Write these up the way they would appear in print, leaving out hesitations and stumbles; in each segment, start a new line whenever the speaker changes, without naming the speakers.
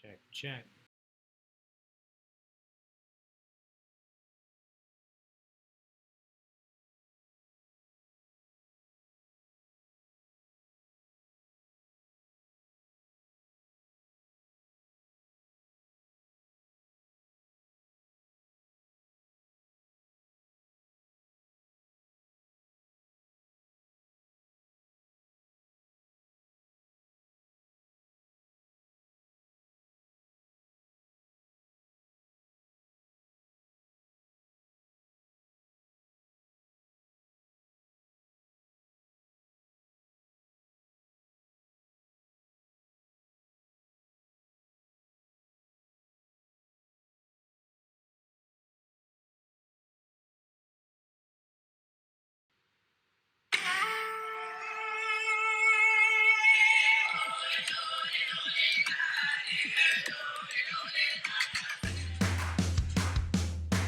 Check, check.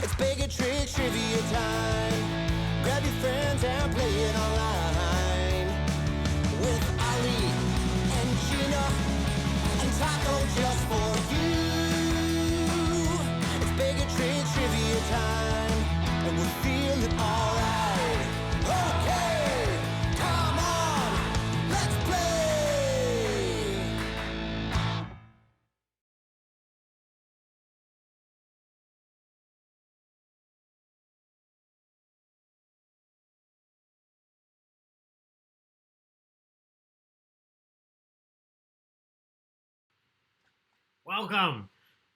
It's baigoftricks trivia time. Grab your friends and play it online. With Ali and Gina and Taco just for you. It's baigoftricks trivia time, and we're feeling alright. Okay, come on, let's play.
Welcome.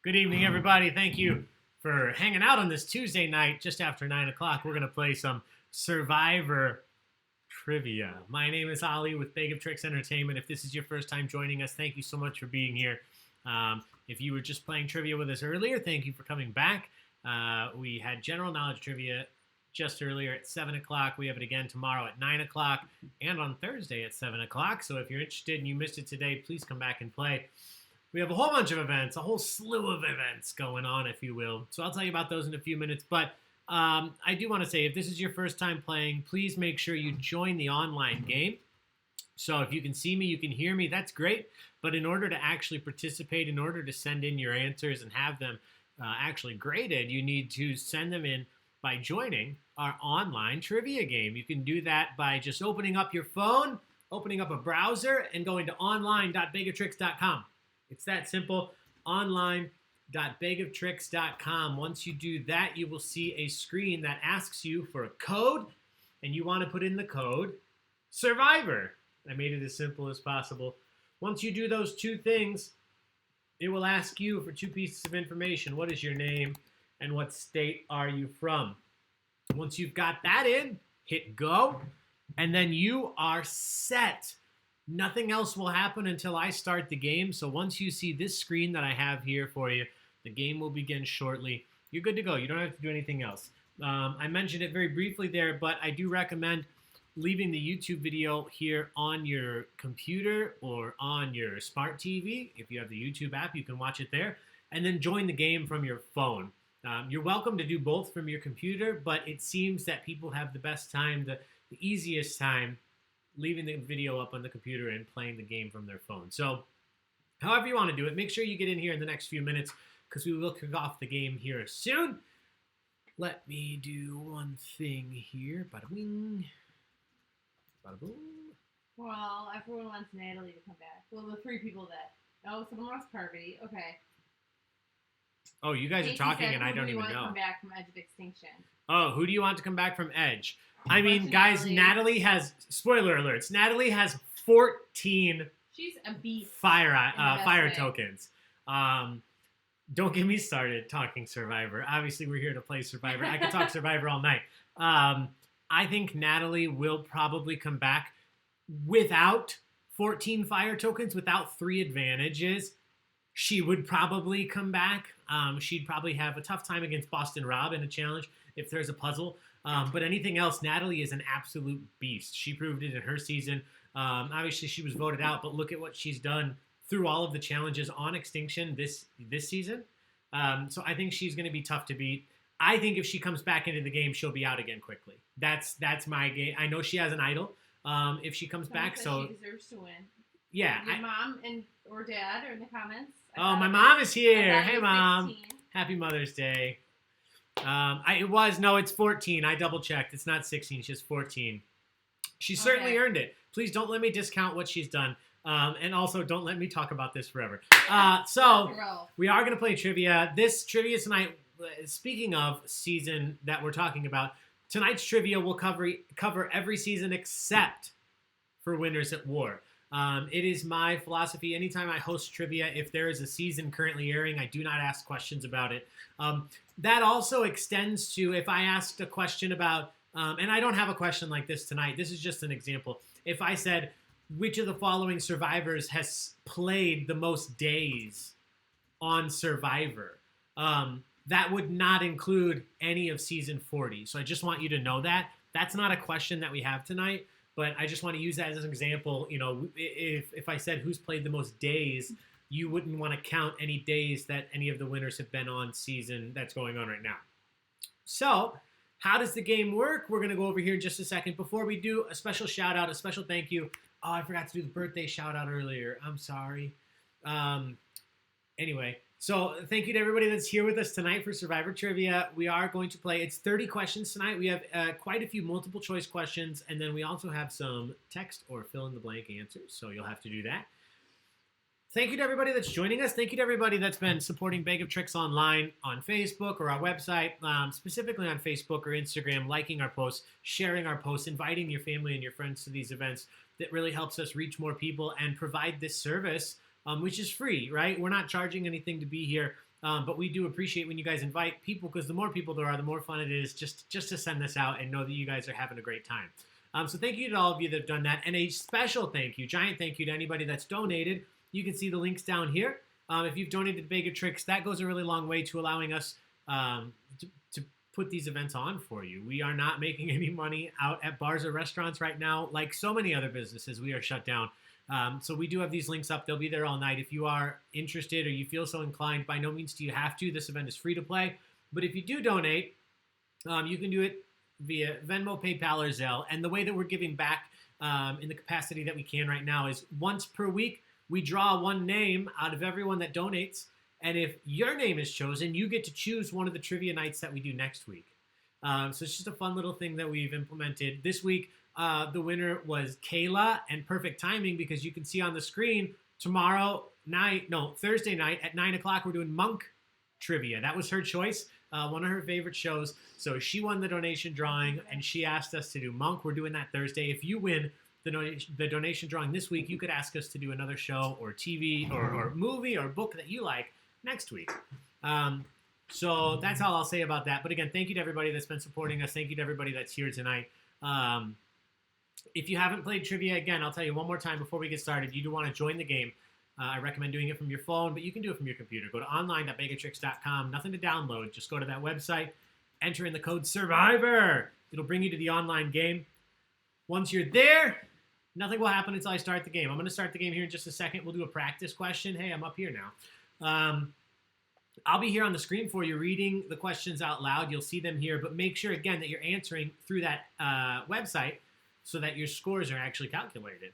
Good evening, everybody. Thank you for hanging out on this Tuesday night just after 9 o'clock. We're going to play some Survivor trivia. My name is Ali with Baigoftricks Entertainment. If this is your first time joining us, thank you so much for being here. If you were just playing trivia with us earlier, thank you for coming back. We had general knowledge trivia just earlier at 7 o'clock. We have it again tomorrow at 9 o'clock and on Thursday at 7 o'clock. So if you're interested and you missed it today, please come back and play. We have a whole bunch of events, a whole slew of events going on, if you will. So I'll tell you about those in a few minutes. But I do want to say, if this is your first time playing, please make sure you join the online game. So if you can see me, you can hear me, that's great. But in order to actually participate, in order to send in your answers and have them actually graded, you need to send them in by joining our online trivia game. You can do that by just opening up your phone, opening up a browser, and going to online.baigoftricks.com. It's that simple, online.baigoftricks.com. Once you do that, you will see a screen that asks you for a code, and you want to put in the code Survivor. I made it as simple as possible. Once you do those two things, it will ask you for two pieces of information. What is your name, and what state are you from? Once you've got that in, hit go, and then you are set. Nothing else will happen until I start the game. So once you see this screen that I have here for you, the game will begin shortly. You're good to go. You don't have to do anything else. I mentioned it very briefly there, but I do recommend leaving the YouTube video here on your computer or on your smart TV. If you have the YouTube app, you can watch it there. And then join the game from your phone. You're welcome to do both from your computer, but it seems that people have the best time, the easiest time, leaving the video up on the computer and playing the game from their phone. So however you want to do it, make sure you get in here in the next few minutes because we will kick off the game here soon. Let me do one thing here. Bada bing. Bada boom.
Well, everyone wants Natalie to come back. Well, the three people that... Oh, someone wants Parvati. Okay.
Oh, you guys are talking and I don't even know.
Who do you want to come back from Edge of Extinction?
Oh, who do you want to come back from Edge? I mean, guys, Natalie has, spoiler alerts, Natalie has 14
She's a beast.
fire tokens. Don't get me started talking Survivor. Obviously, we're here to play Survivor. I could talk Survivor all night. I think Natalie will probably come back without 14 fire tokens, without 3 advantages. She would probably come back. She'd probably have a tough time against Boston Rob in a challenge if there's a puzzle. But anything else, Natalie is an absolute beast. She proved it in her season. Obviously, she was voted out, but look at what she's done through all of the challenges on Extinction this season. So I think she's going to be tough to beat. I think if she comes back into the game, she'll be out again quickly. That's my game. I know she has an idol. If she comes back, so
she deserves to win.
yeah.
Your mom and or Dad or in the comments.
Oh, my mom is here.
I thought
Hey,
it was
Mom.
16.
Happy Mother's Day. It's 14. I double checked. It's not 16. She's 14. She certainly earned it. Please don't let me discount what she's done. And also don't let me talk about this forever. So we are going to play trivia. This trivia tonight, speaking of season that we're talking about, tonight's trivia will cover every season except for Winners at War. It is my philosophy. Anytime I host trivia, if there is a season currently airing, I do not ask questions about it. That also extends to if I asked a question about, and I don't have a question like this tonight. This is just an example. If I said, which of the following survivors has played the most days on Survivor? That would not include any of season 40. So I just want you to know that. That's not a question that we have tonight. But I just want to use that as an example. You know, if I said who's played the most days, you wouldn't want to count any days that any of the winners have been on season that's going on right now. So how does the game work? We're going to go over here in just a second. Before we do, a special shout out, a special thank you. Oh, I forgot to do the birthday shout out earlier. I'm sorry. Anyway, so thank you to everybody that's here with us tonight for Survivor Trivia. We are going to play, it's 30 questions tonight. We have quite a few multiple choice questions, and then we also have some text or fill in the blank answers, so you'll have to do that. Thank you to everybody that's joining us. Thank you to everybody that's been supporting Baig of Tricks online on Facebook or our website, specifically on Facebook or Instagram, liking our posts, sharing our posts, inviting your family and your friends to these events. That really helps us reach more people and provide this service, which is free, right? We're not charging anything to be here, but we do appreciate when you guys invite people because the more people there are, the more fun it is just to send this out and know that you guys are having a great time. So thank you to all of you that have done that. And a special thank you, giant thank you to anybody that's donated. You can see the links down here. If you've donated to Baig of Tricks, that goes a really long way to allowing us to put these events on for you. We are not making any money out at bars or restaurants right now. Like so many other businesses, we are shut down. So we do have these links up. They'll be there all night. If you are interested or you feel so inclined, by no means do you have to. This event is free to play. But if you do donate, you can do it via Venmo, PayPal, or Zelle. And the way that we're giving back in the capacity that we can right now is once per week, we draw one name out of everyone that donates. And if your name is chosen, you get to choose one of the trivia nights that we do next week. So it's just a fun little thing that we've implemented. This week, the winner was Kayla, and perfect timing because you can see on the screen Thursday night at 9 o'clock, we're doing Monk trivia. That was her choice, one of her favorite shows. So she won the donation drawing, and she asked us to do Monk. We're doing that Thursday. If you win the donation drawing this week, you could ask us to do another show or TV or movie or book that you like next week. So that's all I'll say about that. But again, thank you to everybody that's been supporting us. Thank you to everybody that's here tonight. If you haven't played trivia, again, I'll tell you one more time before we get started. You do want to join the game. I recommend doing it from your phone, but you can do it from your computer. Go to online.baigoftricks.com. Nothing to download. Just go to that website. Enter in the code SURVIVOR. It'll bring you to the online game. Once you're there, nothing will happen until I start the game. I'm going to start the game here in just a second. We'll do a practice question. Hey, I'm up here now. I'll be here on the screen for you reading the questions out loud. You'll see them here, but make sure, again, that you're answering through that website so that your scores are actually calculated.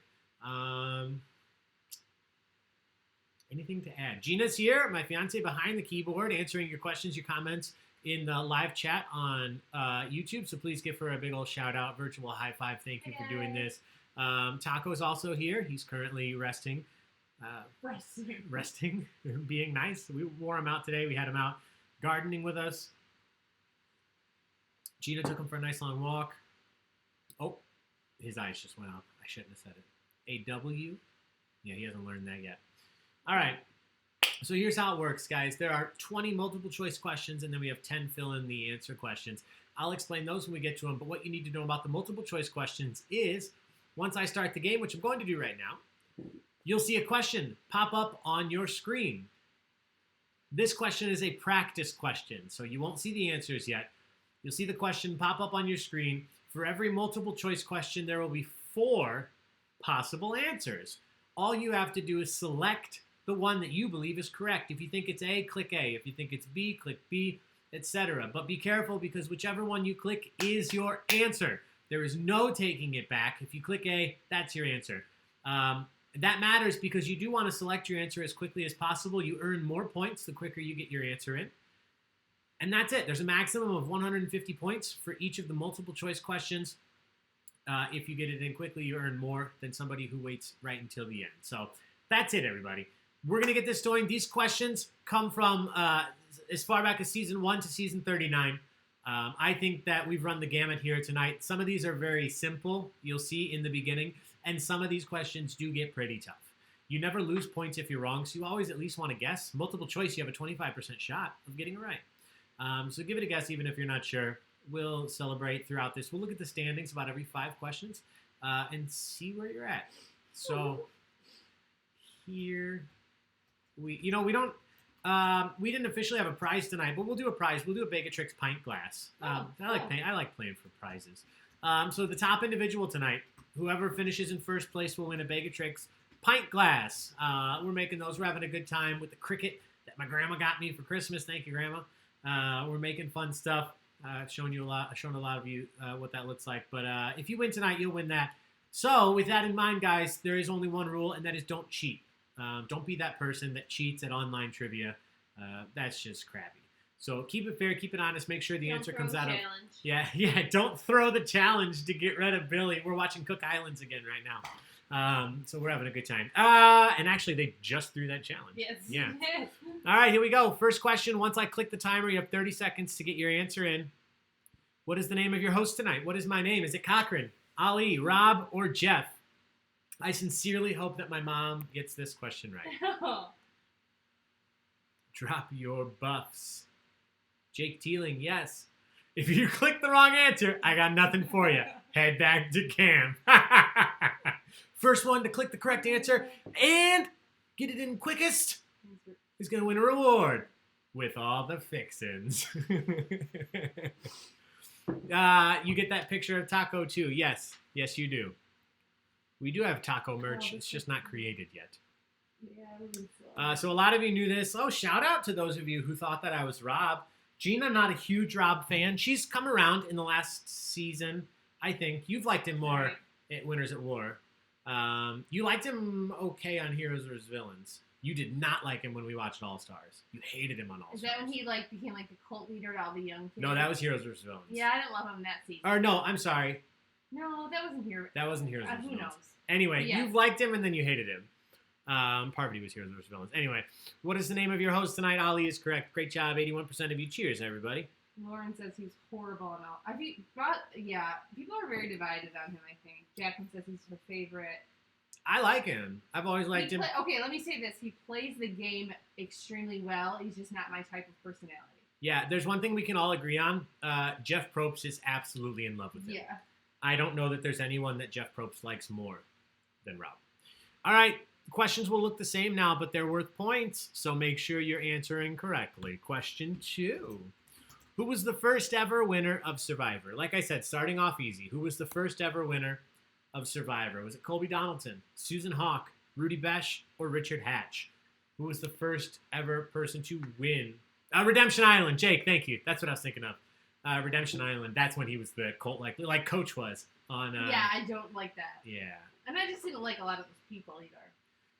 Anything to add? Gina's here, my fiance, behind the keyboard, answering your questions, your comments in the live chat on YouTube. So please give her a big old shout out, virtual high five. Thank you for doing this. Taco's also here. He's currently resting. Resting, being nice. We wore him out today. We had him out gardening with us. Gina took him for a nice long walk. Oh, his eyes just went up. I shouldn't have said it. AW? Yeah, he hasn't learned that yet. All right. So here's how it works, guys. There are 20 multiple choice questions, and then we have 10 fill in the answer questions. I'll explain those when we get to them, but what you need to know about the multiple choice questions is once I start the game, which I'm going to do right now, you'll see a question pop up on your screen. This question is a practice question, so you won't see the answers yet. You'll see the question pop up on your screen. For every multiple choice question, there will be 4 possible answers. All you have to do is select the one that you believe is correct. If you think it's A, click A. If you think it's B, click B, etc. But be careful because whichever one you click is your answer. There is no taking it back. If you click A, that's your answer. That matters because you do want to select your answer as quickly as possible. You earn more points the quicker you get your answer in. And that's it. There's a maximum of 150 points for each of the multiple choice questions. If you get it in quickly, you earn more than somebody who waits right until the end. So that's it, everybody. We're going to get this going. These questions come from as far back as season 1 to season 39. I think that we've run the gamut here tonight. Some of these are very simple, you'll see in the beginning, and some of these questions do get pretty tough. You never lose points if you're wrong, so you always at least want to guess. Multiple choice, you have a 25% shot of getting it right. So give it a guess even if you're not sure. We'll celebrate throughout this. We'll look at the standings about every 5 questions and see where you're at. So here we didn't officially have a prize tonight, but we'll do a prize. We'll do a Baig-o-tricks pint glass. I like playing for prizes. So the top individual tonight, whoever finishes in first place will win a Baig-o-tricks pint glass. We're making those. We're having a good time with the cricket that my grandma got me for Christmas. Thank you, Grandma. We're making fun stuff. I've shown a lot of you what that looks like. But if you win tonight, you'll win that. So with that in mind, guys, there is only one rule, and that is don't cheat. Don't be that person that cheats at online trivia. That's just crappy. So keep it fair, keep it honest. Make sure the answer comes out of... Yeah, don't throw the challenge to get rid of Billy. We're watching Cook Islands again right now. So we're having a good time. And actually, they just threw that challenge.
Yes.
Yeah. All right, here we go. First question. Once I click the timer, you have 30 seconds to get your answer in. What is the name of your host tonight? What is my name? Is it Cochran, Ali, Rob, or Jeff? I sincerely hope that my mom gets this question right. Drop your buffs. Jake Teeling, yes. If you click the wrong answer, I got nothing for you. Head back to Cam. First one to click the correct answer and get it in quickest is going to win a reward with all the fixins. You get that picture of Taco too. Yes, you do. We do have taco merch. It's just not created yet. Yeah, so a lot of you knew this. Oh, shout out to those of you who thought that I was Rob. Gina, not a huge Rob fan. She's come around in the last season, I think. You've liked him more at Winners at War. You liked him okay on Heroes vs. Villains. You did not like him when we watched All Stars. You hated him on All Stars.
Is that when he became the cult leader to all the young kids?
No, that was Heroes vs. Villains.
Yeah, I didn't love him that season.
Or no, I'm sorry.
No, that wasn't Heroes.
That wasn't Heroes vs.
Who
Villains.
knows?
Anyway, you've liked him and then you hated him. Parvati was Heroes vs. Villains. Anyway, what is the name of your host tonight? Ali is correct. Great job. 81% of you. Cheers, everybody.
Lauren says he's horrible and all. People are very divided on him, I think. Jacqueline says he's her favorite.
I like him. I've always liked him.
Okay, let me say this. He plays the game extremely well. He's just not my type of personality. Yeah,
there's one thing we can all agree on. Jeff Probst is absolutely in love with him.
Yeah.
I don't know that there's anyone that Jeff Probst likes more than Rob. All right, questions will look the same now, but they're worth points, so make sure you're answering correctly. Question 2. Who was the first ever winner of Survivor? Like I said, starting off easy. Who was the first ever winner of Survivor? Was it Colby Donaldson, Susan Hawk, Rudy Besh, or Richard Hatch? Who was the first ever person to win? Redemption Island. Jake, thank you. That's what I was thinking of. Redemption Island. That's when he was the cult, like Coach was on.
Yeah, I don't like that.
Yeah.
And I just didn't like a lot of those people either.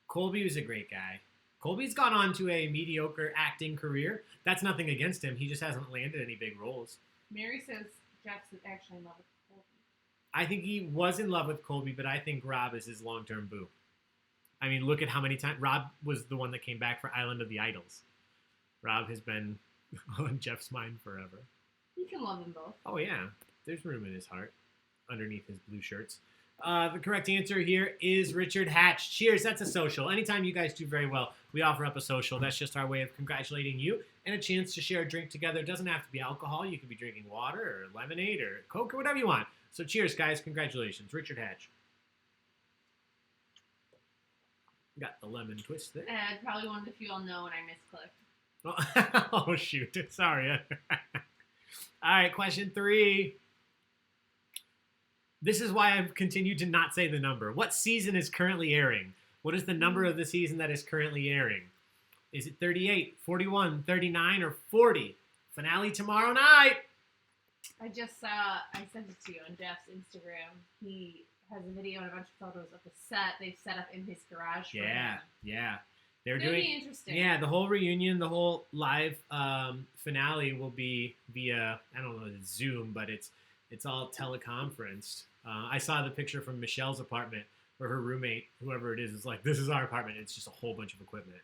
Colby was a great guy. Colby's gone on to a mediocre acting career. That's nothing against him. He just hasn't landed any big roles.
Mary says Jeff's actually in love with Colby.
I think he was in love with Colby, but I think Rob is his long-term boo. I mean, look at how many times... Rob was the one that came back for Island of the Idols. Rob has been on Jeff's mind forever.
You can love them both.
Oh, yeah. There's room in his heart underneath his blue shirts. The correct answer here is Richard Hatch. Cheers. That's a social. Anytime you guys do very well, we offer up a social. That's just our way of congratulating you and a chance to share a drink together. It doesn't have to be alcohol. You could be drinking water or lemonade or Coke or whatever you want. So cheers, guys. Congratulations. Richard Hatch. Got the lemon twist there.
Probably one of the few I'll know when I misclicked.
Oh, shoot. Sorry. All right, question 3. This is why I've continued to not say the number. What season is currently airing? What is the number of the season that is currently airing? Is it 38, 41, 39, or 40? Finale tomorrow night.
I sent it to you on Jeff's Instagram. He has a video and a bunch of photos of the set they've set up in his garage. For
Yeah,
him.
yeah. They're
It'll
doing.
be interesting.
Yeah, the whole reunion, the whole live finale will be via, I don't know, Zoom, but it's all teleconferenced. I saw the picture from Michelle's apartment where her roommate, whoever it is like, this is our apartment. It's just a whole bunch of equipment.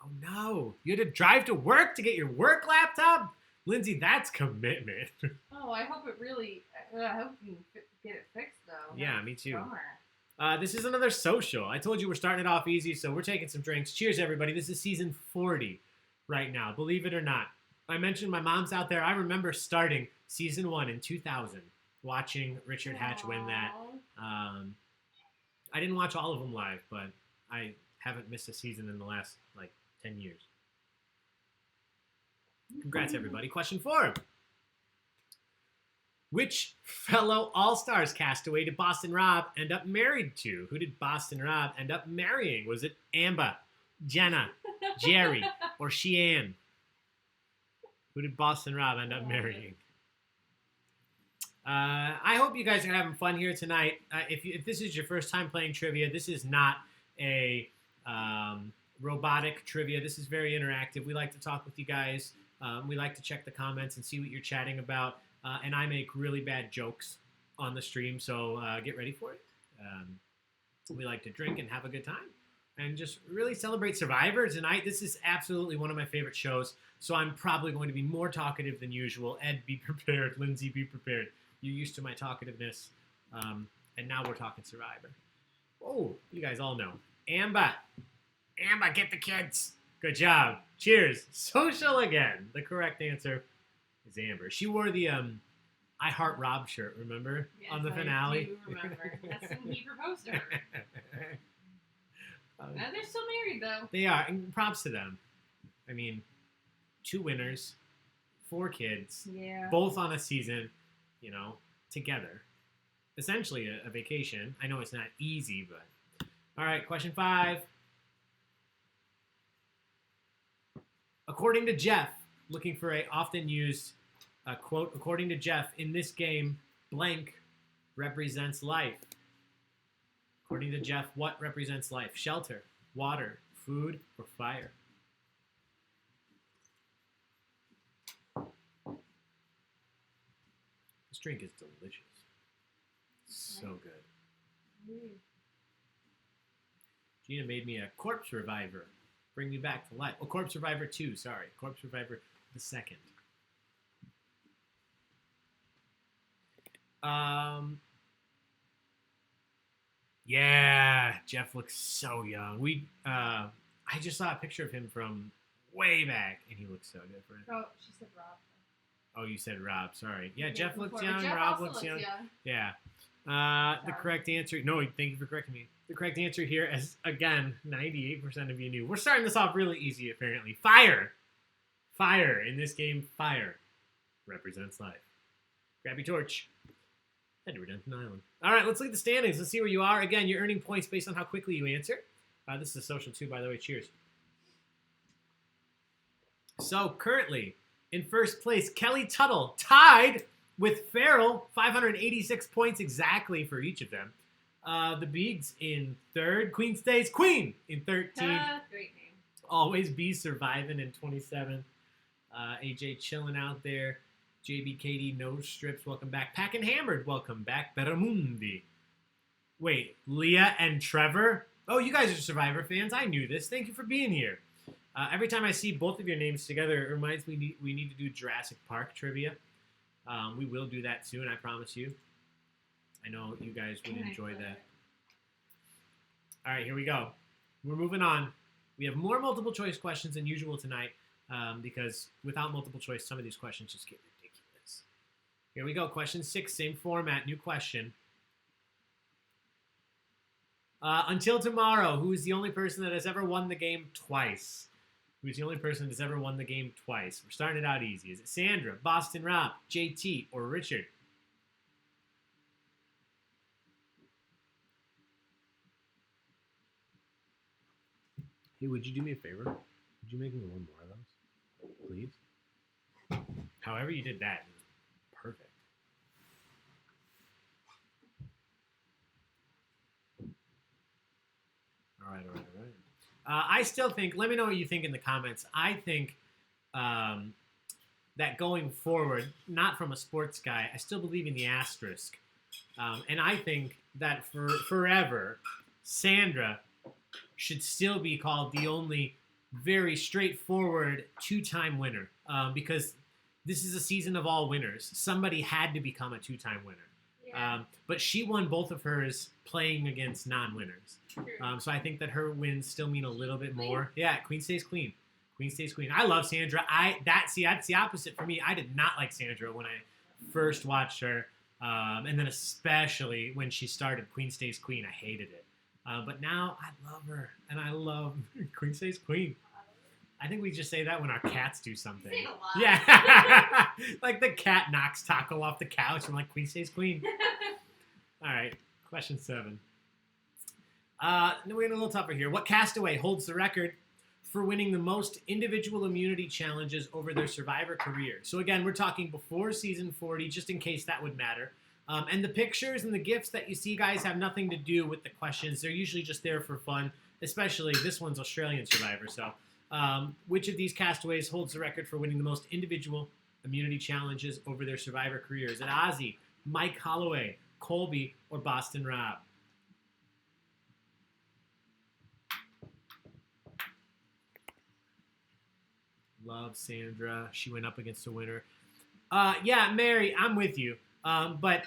Oh no, you had to drive to work to get your work laptop? Lindsay, that's commitment.
Oh, I hope it really. I hope you can get it fixed though.
Yeah, me too.
Bummer.
This is another social. I told you we're starting it off easy, so we're taking some drinks. Cheers, everybody. This is season 40 right now, believe it or not. I mentioned my mom's out there. I remember starting season 1 in 2000, watching Richard Hatch win that. I didn't watch all of them live, but I haven't missed a season in the last, 10 years. Congrats, everybody. Question 4. Which fellow All-Stars castaway did Boston Rob end up married to? Who did Boston Rob end up marrying? Was it Amber, Jenna, Jerry, or Sheehan? Who did Boston Rob end up marrying? I hope you guys are having fun here tonight. If this is your first time playing trivia, this is not a robotic trivia. This is very interactive. We like to talk with you guys. We like to check the comments and see what you're chatting about. And I make really bad jokes on the stream, so get ready for it. We like to drink and have a good time and just really celebrate Survivor tonight. This is absolutely one of my favorite shows, so I'm probably going to be more talkative than usual. Ed, be prepared. Lindsay, be prepared. You're used to my talkativeness, and now we're talking Survivor. Oh, you guys all know. Amber, get the kids. Good job. Cheers. Social again. The correct answer is Amber. She wore the I Heart Rob shirt, remember?
Yes,
on the finale.
I do remember. That's when he proposed to her. They're still married, though.
They are, and props to them. I mean, 2 winners, 4 kids, both on a season, together. Essentially a vacation. I know it's not easy, but... All right, question 5. According to Jeff, looking for a often used quote, according to Jeff, in this game, blank represents life. According to Jeff, what represents life? Shelter, water, food, or fire? This drink is delicious. So good. Gina made me a Corpse Reviver. Bring me back to life. Oh, Corpse Reviver 2, sorry. Corpse Reviver the second. Yeah, Jeff looks so young. I just saw a picture of him from way back, and he looks so different.
Oh, she said Rob.
Oh, you said Rob. Sorry. Yeah,
Okay,
Jeff looks
before-
young.
Jeff
Rob
also
looks young.
young.
Yeah. The correct answer. No, thank you for correcting me. The correct answer here, as again, 98% of you knew. We're starting this off really easy, apparently. Fire. Fire. In this game, fire represents life. Grab your torch. Head to Redemption Island. All right, let's look at the standings. Let's see where you are. Again, you're earning points based on how quickly you answer. This is a social too, by the way. Cheers. So currently, in first place, Kelly Tuttle, tied with Farrell, 586 points exactly for each of them. The Beigs in third. Queen stays queen in 13th.
Great name.
Always be surviving in 27th. AJ chilling out there. JB Katie, Nose Strips, welcome back. Pack and Hammered, welcome back. Beramundi. Wait, Leah and Trevor? Oh, you guys are Survivor fans. I knew this. Thank you for being here. Every time I see both of your names together, it reminds me we need to do Jurassic Park trivia. We will do that soon, I promise you. I know you guys would enjoy that. All right, here we go. We're moving on. We have more multiple choice questions than usual tonight because without multiple choice, some of these questions just get ridiculous. Here we go. Question 6, same format, new question. Until tomorrow, who is the only person that has ever won the game twice? Who's the only person that's ever won the game twice? We're starting it out easy. Is it Sandra, Boston Rob, JT, or Richard? Hey, would you do me a favor? Would you make me one more of those, please? However you did that, perfect. All right. I still think, let me know what you think in the comments. I think that going forward, not from a sports guy, I still believe in the asterisk. And I think that for forever, Sandra should still be called the only very straightforward two-time winner. Because this is a season of all winners. Somebody had to become a two-time winner.
Yeah.
But she won both of hers playing against non-winners.
True.
So I think that her wins still mean a little bit more. Yeah, queen stays queen. Queen stays queen. I love Sandra. That's the opposite for me. I did not like Sandra when I first watched her. And then especially when she started Queen Stays Queen, I hated it. But now I love her, and I love Queen Stays Queen. I think we just say that when our cats do something.
You say it a lot.
Yeah. Like the cat knocks Taco off the couch. I'm like, Queen Stays Queen. All right, question 7. We're getting a little tougher here. What castaway holds the record for winning the most individual immunity challenges over their Survivor career? So again, we're talking before season 40, just in case that would matter. And the pictures and the gifts that you see, guys, have nothing to do with the questions. They're usually just there for fun, especially this one's Australian Survivor. So which of these castaways holds the record for winning the most individual immunity challenges over their Survivor career? Is it Ozzy, Mike Holloway, Colby, or Boston Rob? Love Sandra. She went up against a winner. Yeah, Mary, I'm with you. But,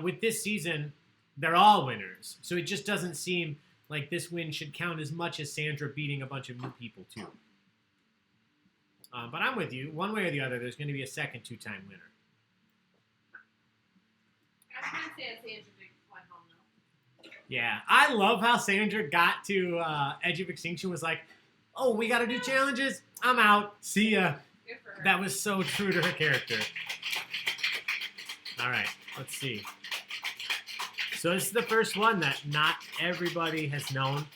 with this season, they're all winners. So it just doesn't seem like this win should count as much as Sandra beating a bunch of new people, too. But I'm with you. One way or the other, there's going to be a second two-time winner.
I was going to say Sandra went home, though.
Yeah, I love how Sandra got to Edge of Extinction, was like, oh, we got to do challenges? I'm out. See ya.
Good for her.
That was so true to her character. All right, let's see. So this is the first one that not everybody has known.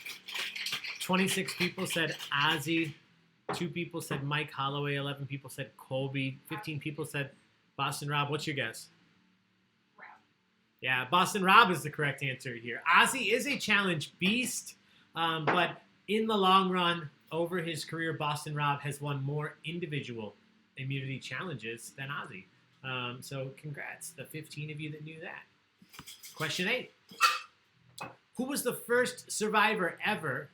26 people said Ozzy. 2 people said Mike Holloway. 11 people said Colby. 15 people said Boston Rob. What's your guess?
Rob.
Yeah, Boston Rob is the correct answer here. Ozzy is a challenge beast, but in the long run, over his career, Boston Rob has won more individual immunity challenges than Ozzy. So congrats, the 15 of you that knew that. Question 8. Who was the first survivor ever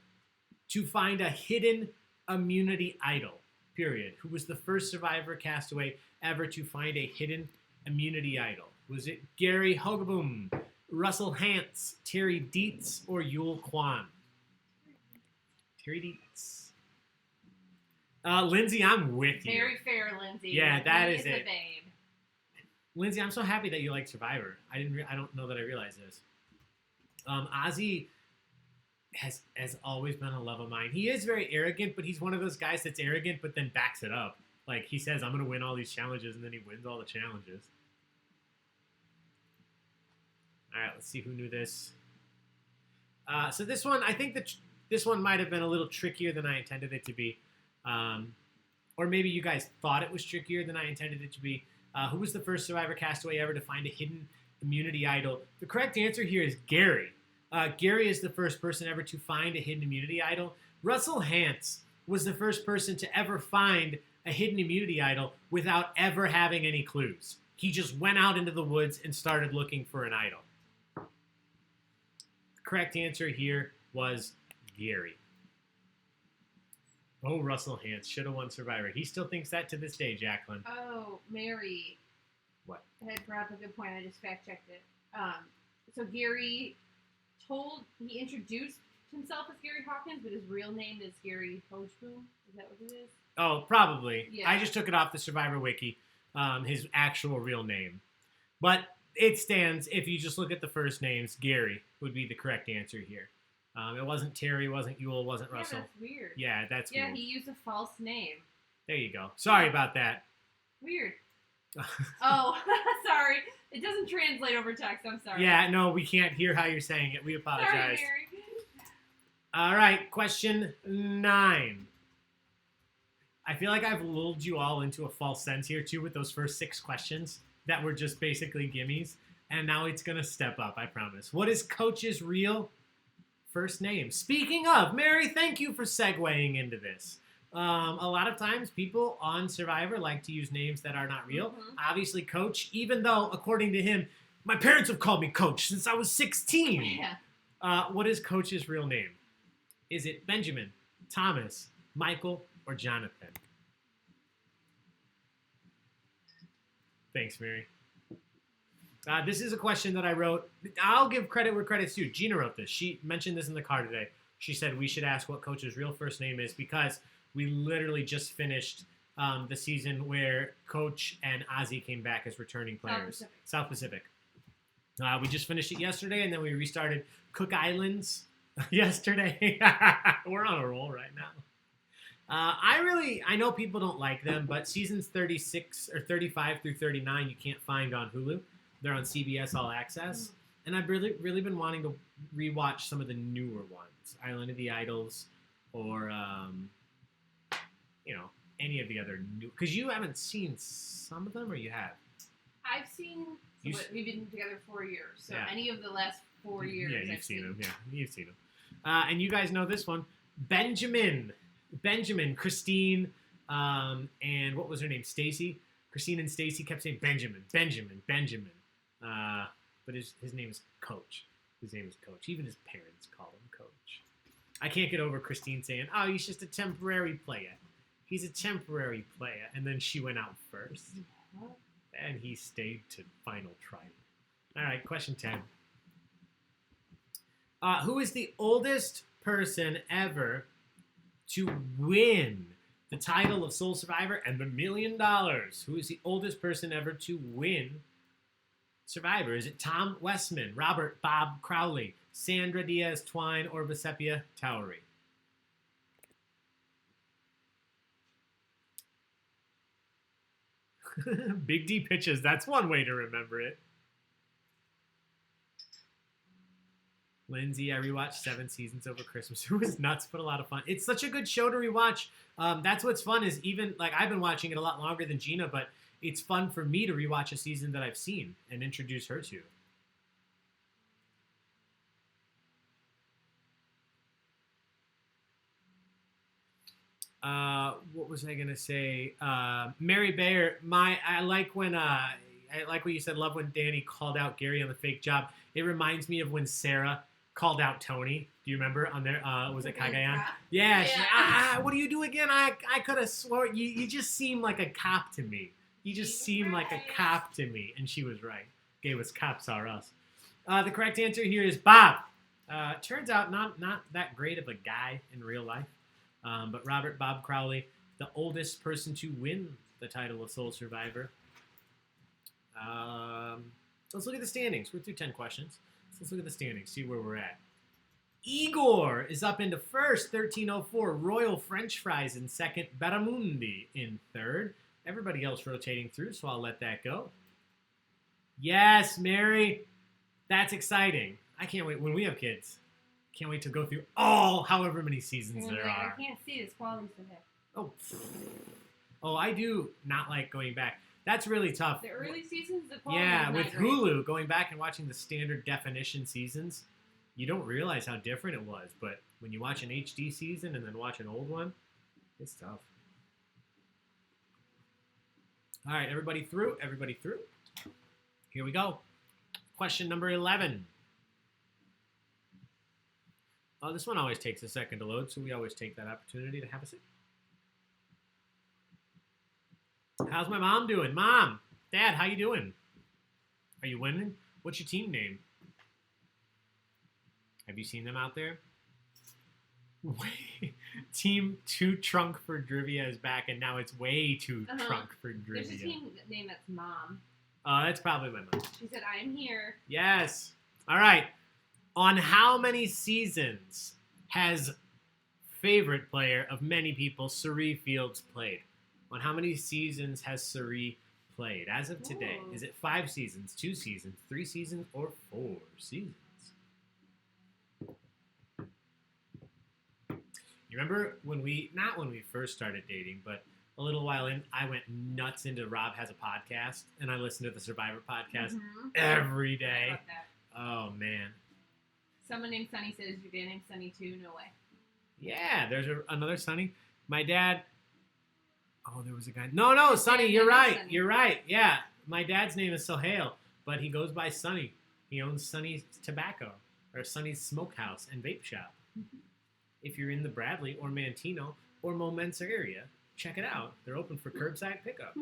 to find a hidden immunity idol? Period. Who was the first survivor castaway ever to find a hidden immunity idol? Was it Gary Hogaboom, Russell Hantz, Terry Dietz, or Yul Kwan? Terry Dietz. Lindsay, I'm with you.
Very fair, Lindsay.
Yeah, that
Lindsay
is
the
it.
babe.
Lindsay, I'm so happy that you like Survivor. I don't know that I realized this. Ozzy has always been a love of mine. He is very arrogant, but he's one of those guys that's arrogant but then backs it up. Like, he says, I'm going to win all these challenges, and then he wins all the challenges. All right, let's see who knew this. So this one, I think that this one might have been a little trickier than I intended it to be. Or maybe you guys thought it was trickier than I intended it to be. Who was the first Survivor castaway ever to find a hidden immunity idol? The correct answer here is Gary. Gary is the first person ever to find a hidden immunity idol. Russell Hantz was the first person to ever find a hidden immunity idol without ever having any clues. He just went out into the woods and started looking for an idol. The correct answer here was Gary. Oh, Russell Hantz should have won Survivor. He still thinks that to this day, Jacqueline.
Oh, Mary.
What?
Had brought up a good point. I just fact checked it. So Gary he introduced himself as Gary Hawkins, but his real name is Gary Hojboom. Is that what it is?
Oh, probably.
Yeah.
I just took it off the Survivor Wiki, his actual real name. But it stands, if you just look at the first names, Gary would be the correct answer here. It wasn't Terry, wasn't Yule, wasn't Russell.
Yeah, that's weird.
Yeah, that's weird.
Yeah, he used a false name.
There you go. Sorry about that.
Weird. Oh, sorry. It doesn't translate over text. I'm sorry.
Yeah, no, we can't hear how you're saying it. We
Sorry,
apologize.
Mary.
All right, question 9. I feel like I've lulled you all into a false sense here, too, with those first 6 questions that were just basically gimmies. And now it's going to step up, I promise. What is Coach's real first name. Speaking of, Mary, thank you for segueing into this. A lot of times people on Survivor like to use names that are not real.
Mhm.
Obviously, Coach, even though, according to him, my parents have called me Coach since I was 16.
Yeah.
What is Coach's real name? Is it Benjamin, Thomas, Michael, or Jonathan? Thanks, Mary. This is a question that I wrote. I'll give credit where credit's due. Gina wrote this. She mentioned this in the car today. She said we should ask what Coach's real first name is because we literally just finished the season where Coach and Ozzy came back as returning players. South Pacific. We just finished it yesterday, and then we restarted Cook Islands yesterday. We're on a roll right now. I know people don't like them, but seasons 36 or 35 through 39 you can't find on Hulu. They're on CBS All Access. And I've really been wanting to rewatch some of the newer ones. Island of the Idols or, any of the other new... Because you haven't seen some of them, or you have?
I've seen... we've been together 4 years, so
Yeah.
any of the last 4 years
You've seen them. Yeah, you've seen them. And you guys know this one. Benjamin, Christine, and what was her name? Stacy. Christine and Stacy kept saying Benjamin. But his name is Coach. His name is Coach. Even his parents call him Coach. I can't get over Christine saying, "Oh, he's just a temporary player. He's a temporary player." And then she went out first. And he stayed to final try. All right, question 10. Who is the oldest person ever to win the title of Sole Survivor and the $1 million? Who is the oldest person ever to win Survivor? Is it Tom Westman, Robert Bob Crowley, Sandra Diaz Twine, or Vesepia Towery? Big D pitches. That's one way to remember it. Lindsay, I rewatched 7 seasons over Christmas. It was nuts, but a lot of fun. It's such a good show to rewatch. That's what's fun is even, like, I've been watching it a lot longer than Gina, but it's fun for me to rewatch a season that I've seen and introduce her to. What was I gonna say? Mary Bayer, I like when I like what you said. Love when Danny called out Gary on the fake job. It reminds me of when Sarah called out Tony. Do you remember on there? Was it Cagayan? Yeah. She's like, what do you do again? I could have sworn you just seem like a cop to me. You just seem like a cop to me, and she was right. Gave us cops are us. The correct answer here is Bob. Turns out not that great of a guy in real life. But Robert Bob Crowley, the oldest person to win the title of Sole Survivor. Let's look at the standings. We're through 10 questions. So let's look at the standings, see where we're at. Igor is up into first, 1304. Royal French Fries in second. Barramundi in third. Everybody else rotating through, so I'll let that go. Yes, Mary. That's exciting. I can't wait when we have kids. Can't wait to go through however many seasons there are.
I can't see this quality so
Oh, I do not like going back. That's really tough.
The early seasons, the quality
Yeah,
is
with
not great.
Hulu, going back and watching the standard definition seasons, you don't realize how different it was. But when you watch an HD season and then watch an old one, it's tough. All right, everybody through? Everybody through? Here we go. Question number 11. This one always takes a second to load, so we always take that opportunity to have a sip. How's my mom doing? Mom, Dad, how you doing? Are you winning? What's your team name? Have you seen them out there? Team Too Trunk for Drivia is back, and now it's way too trunk for Drivia.
There's a team name that's Mom.
That's probably my mom.
She said, I am here.
Yes. All right. On how many seasons has favorite player of many people, Cirie Fields, played? On how many seasons has Cirie played as of today?
Ooh.
Is it 5 seasons, 2 seasons, 3 seasons, or 4 seasons? You remember not when we first started dating, but a little while in, I went nuts into Rob Has a Podcast, and I listened to the Survivor podcast every day.
I love that.
Oh, man.
Someone named Sunny says your dad named Sunny too. No way.
Yeah, there's another Sunny. My dad. Oh, there was a guy. No, Sunny. You're right.
Sunny.
You're right. Yeah, my dad's name is Sohail, but he goes by Sunny. He owns Sunny's Tobacco or Sunny's Smokehouse and Vape Shop. If you're in the Bradley or Mantino or Momensa area, check it out. They're open for curbside pickup.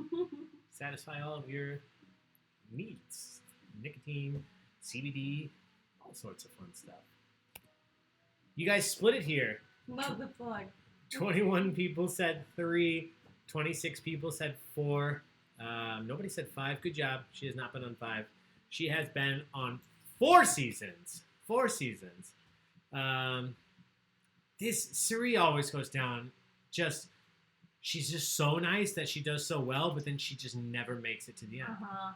Satisfy all of your needs. Nicotine, CBD, all sorts of fun stuff. You guys split it here.
Love the plug.
21 people said 3. 26 people said 4. Nobody said 5. Good job. She has not been on 5. She has been on 4 seasons. 4 seasons. This Cirie always goes down. She's just so nice that she does so well, but then she just never makes it to the end.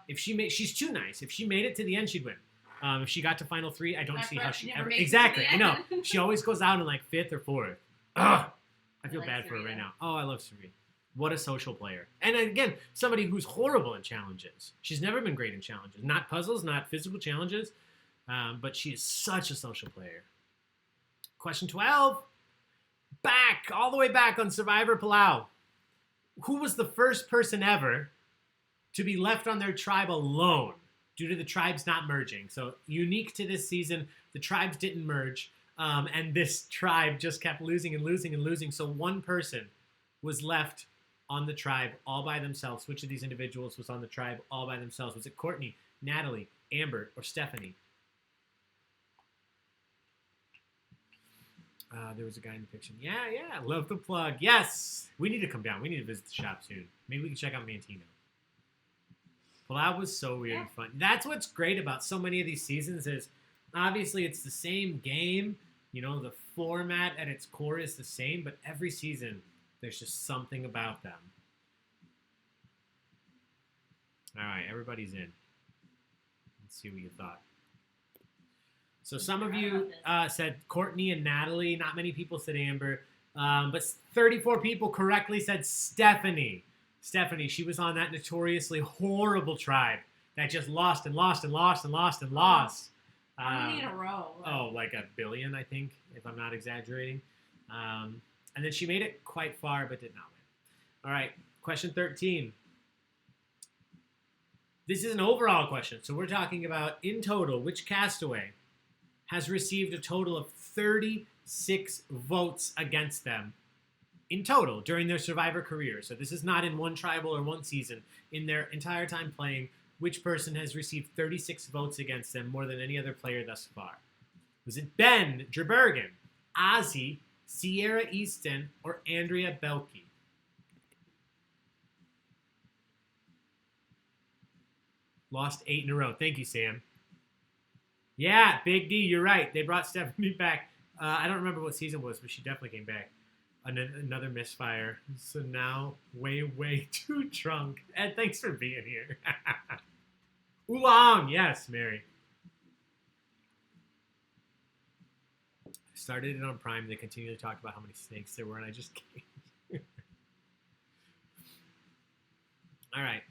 If she's too nice. If she made it to the end, she'd win. If she got to final 3, I don't see how she ever. Exactly, I know. She always goes out in like 5th or 4th. Ugh, I feel bad for her right now. Oh, I love Cirie. What a social player. And again, somebody who's horrible in challenges. She's never been great in challenges. Not puzzles, not physical challenges, but she is such a social player. Question 12. Back, all the way back on Survivor Palau. Who was the first person ever to be left on their tribe alone due to the tribes not merging? So unique to this season, the tribes didn't merge, and this tribe just kept losing and losing and losing. So one person was left on the tribe all by themselves. Which of these individuals was on the tribe all by themselves? Was it Courtney, Natalie, Amber, or Stephanie? There was a guy in the picture. Yeah, love the plug. Yes, we need to come down. We need to visit the shop soon. Maybe we can check out Mantino. Well, that was so weird and fun. That's what's great about so many of these seasons is obviously it's the same game. You know, the format at its core is the same, but every season there's just something about them. All right, everybody's in. Let's see what you thought. So some of you said Courtney and Natalie. Not many people said Amber. But 34 people correctly said Stephanie. Stephanie, she was on that notoriously horrible tribe that just lost and lost and lost and lost and lost.
How many in a row?
Like 1 billion, I think, if I'm not exaggerating. And then she made it quite far, but did not win. All right, question 13. This is an overall question. So we're talking about, in total, which castaway has received a total of 36 votes against them in total during their Survivor career. So this is not in one tribal or one season. In their entire time playing, which person has received 36 votes against them more than any other player thus far? Was it Ben Jerbergen, Ozzy, Sierra Easton, or Andrea Belke? Lost 8 in a row. Thank you, Sam. Yeah, Big D, you're right. They brought Stephanie back. I don't remember what season it was, but she definitely came back. Another misfire. So now, way too drunk. Ed, thanks for being here. Oolong, yes, Mary. I started it on Prime. They continue to talk about how many snakes there were, and I just can't. All right.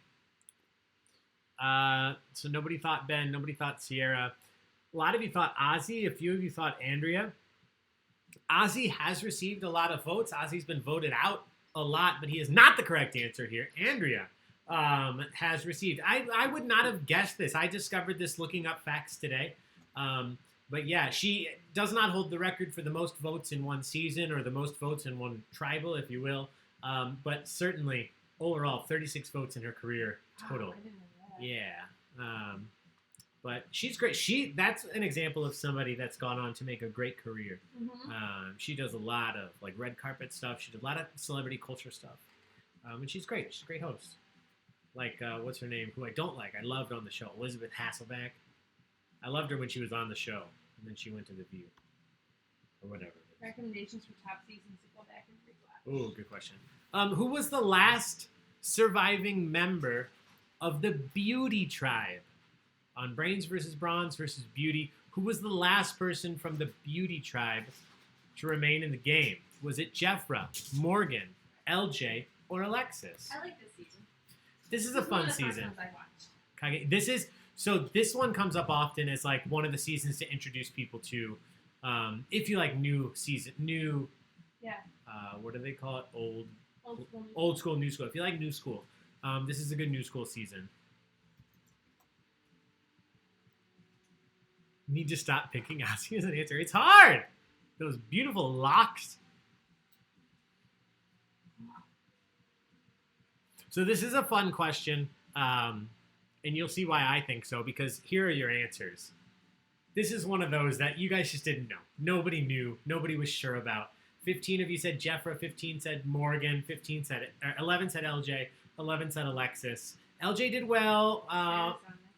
So nobody thought Ben. Nobody thought Sierra. A lot of you thought Ozzy. A few of you thought Andrea. Ozzy has received a lot of votes. Ozzy's been voted out a lot, but he is not the correct answer here. Andrea has received. I would not have guessed this. I discovered this looking up facts today. But yeah, she does not hold the record for the most votes in one season or the most votes in one tribal, if you will. But certainly, overall, 36 votes in her career total.
Oh, I didn't know that.
Yeah. But she's great. That's an example of somebody that's gone on to make a great career.
Mm-hmm.
She does a lot of like red carpet stuff. She does a lot of celebrity culture stuff. And she's great. She's a great host. Like, what's her name? Who I don't like. I loved on the show. Elizabeth Hasselbeck. I loved her when she was on the show. And then she went to The View. Or whatever.
Recommendations for top seasons to go back and rewatch.
Ooh, good question. Who was the last surviving member of the Beauty Tribe? On Brains versus Bronze versus Beauty, who was the last person from the Beauty Tribe to remain in the game? Was it Jeffra, Morgan, LJ, or Alexis?
I like this season.
This is a fun season.
One of the first ones I watched.
This one comes up often as like one of the seasons to introduce people to If you like new season,
Yeah.
what do they call it?
Old school.
Old school, new school. If you like new school, this is a good new school season. Need to stop picking Ozzy as an answer. It's hard. Those beautiful locks. So this is a fun question, and you'll see why I think so, because here are your answers. This is one of those that you guys just didn't know. Nobody knew. Nobody was sure about. 15 of you said Jeffra, 15 said Morgan, 11 said LJ, 11 said Alexis. LJ did well.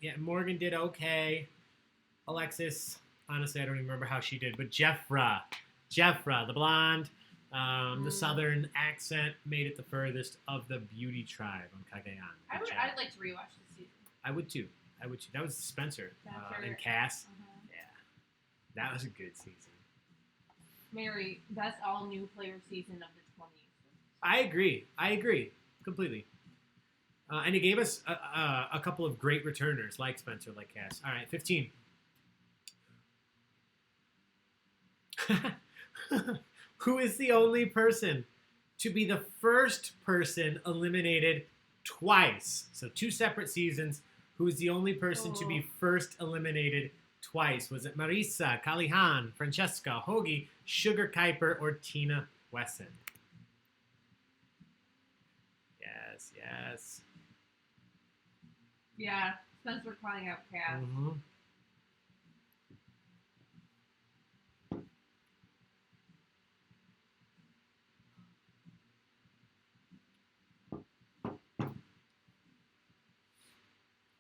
Yeah, Morgan did okay. Alexis, honestly, I don't even remember how she did, but Jeffra, the blonde, the southern accent, made it the furthest of the beauty tribe on Cagayan.
I'd like to rewatch this season.
I would too. That was Spencer and Cass. Yeah, that was a good season.
Mary, best all new player season of the 20s.
I agree completely. And it gave us a couple of great returners like Spencer, like Cass. All right, 15. Who is the only person to be the first person eliminated twice? So 2 separate seasons. Who is the only person to be first eliminated twice? Was it Marisa, Calihan, Francesca, Hoagie, Sugar Kuiper, or Tina Wesson? Yes.
Yeah, Spencer calling out Cass.
Mm-hmm.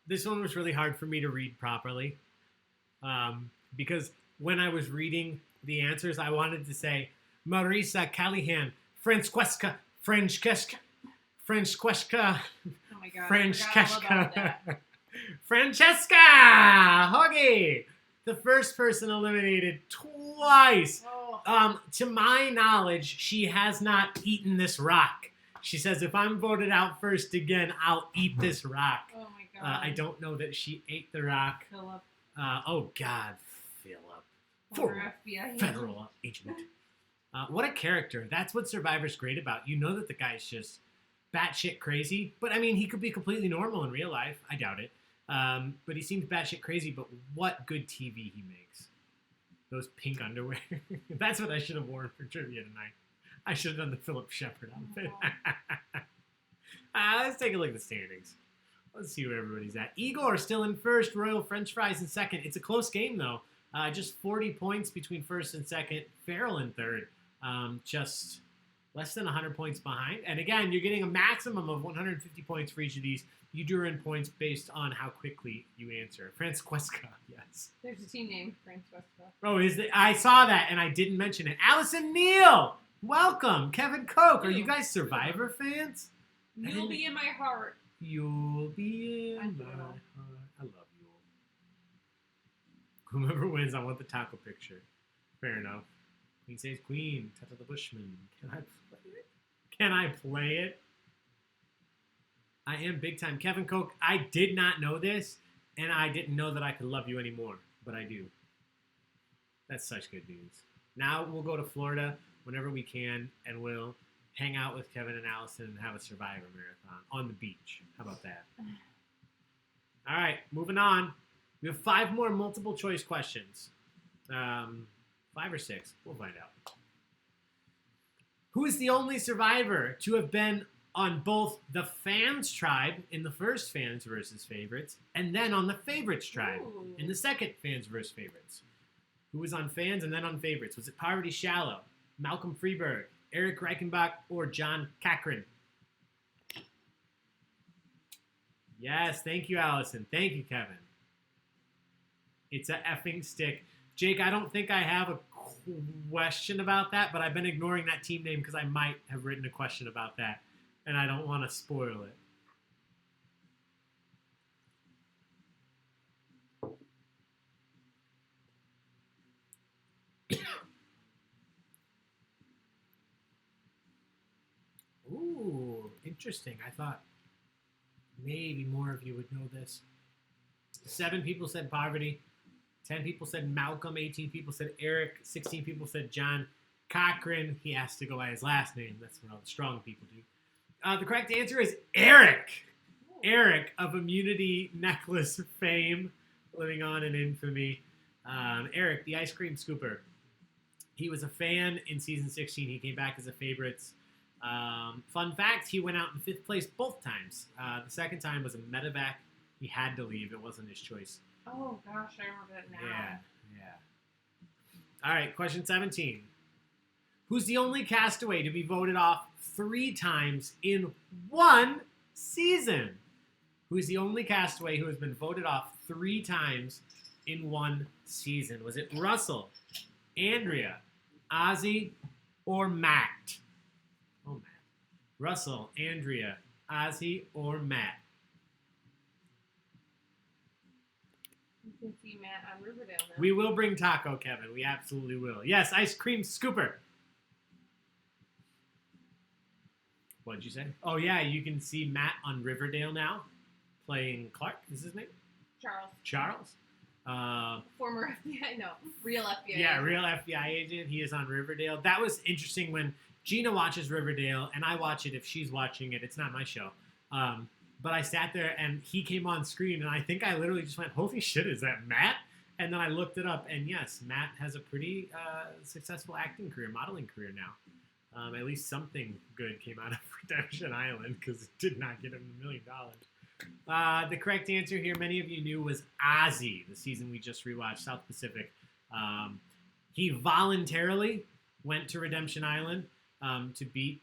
This one was really hard for me to read properly because when I was reading the answers, I wanted to say Marisa, Calihan, Francesca,
Oh my god.
Francesca, Hoagie, the first person eliminated twice. To my knowledge, she has not eaten this rock. She says, if I'm voted out first again, I'll eat this rock.
Oh my god.
I don't know that she ate the rock.
Philip.
Oh God, Philip.
Former FBI
federal agent. What a character. That's what Survivor's great about. You know that the guy's just batshit crazy. But I mean, he could be completely normal in real life. I doubt it. But he seems batshit crazy. But what good TV he makes. Those pink underwear. That's what I should have worn for trivia tonight. I should have done the Philip Shepard outfit. Let's take a look at the standings. Let's see where everybody's at. Igor still in first. Royal French Fries in second. It's a close game, though. Just 40 points between first and second. Farrell in third. Just less than 100 points behind. And again, you're getting a maximum of 150 points for each of these. You do earn points based on how quickly you answer. Francesca, yes.
There's a team name, Francesca.
Oh, is it? I saw that, and I didn't mention it. Allison Neal! Welcome. Kevin Koch. Are you guys Survivor fans?
You'll be in my heart.
You'll be in my heart. I love you. Whoever wins, I want the taco picture. Fair enough. Queen says Queen. Tata the Bushman. Can I play it? Can I play it? I am big time. Kevin Koch, I did not know this, and I didn't know that I could love you anymore, but I do. That's such good news. Now we'll go to Florida whenever we can, and we'll hang out with Kevin and Allison and have a Survivor marathon on the beach. How about that? All right, moving on. We have 5 more multiple choice questions. 5 or 6. We'll find out. Who is the only Survivor to have been on both the Fans Tribe in the first Fans versus Favorites and then on the Favorites Tribe in the second Fans versus Favorites? Who was on Fans and then on Favorites? Was it Poverty Shallow, Malcolm Freeberg, Eric Reichenbach, or John Cochran? Yes, thank you, Allison. Thank you, Kevin. It's a effing stick. Jake, I don't think I have a question about that, but I've been ignoring that team name because I might have written a question about that, and I don't want to spoil it. Ooh, interesting. I thought maybe more of you would know this. 7 people said Poverty. 10 people said Malcolm. 18 people said Eric. 16 people said John Cochran. He has to go by his last name. That's what all the strong people do. The correct answer is Eric. Eric of Immunity Necklace fame, living on in infamy. Eric, the ice cream scooper. He was a fan in season 16. He came back as a favorite. Fun fact, he went out in 5th place both times. The second time was a medevac. He had to leave. It wasn't his choice.
Oh, gosh, I remember that now.
Yeah. All right, question 17. Who's the only castaway to be voted off 3 times in one season? Who's the only castaway who has been voted off 3 times in one season? Was it Russell, Andrea, Ozzy, or Matt? Oh, Matt. Russell, Andrea, Ozzy, or Matt?
You can see Matt on Riverdale now.
We will bring Taco, Kevin. We absolutely will. Yes, ice cream scooper. What did you say? Oh, yeah, you can see Matt on Riverdale now, playing Clark. Is his name? Charles.
Former FBI, no, real FBI.
Yeah, real FBI agent. He is on Riverdale. That was interesting when Gina watches Riverdale, and I watch it if she's watching it. It's not my show. But I sat there, and he came on screen, and I think I literally just went, holy shit, is that Matt? And then I looked it up, and yes, Matt has a pretty successul acting career, modeling career now. At least something good came out of Redemption Island, because it did not get him $1 million. The correct answer here, many of you knew, was Ozzy, the season we just rewatched, South Pacific. He voluntarily went to Redemption Island to beat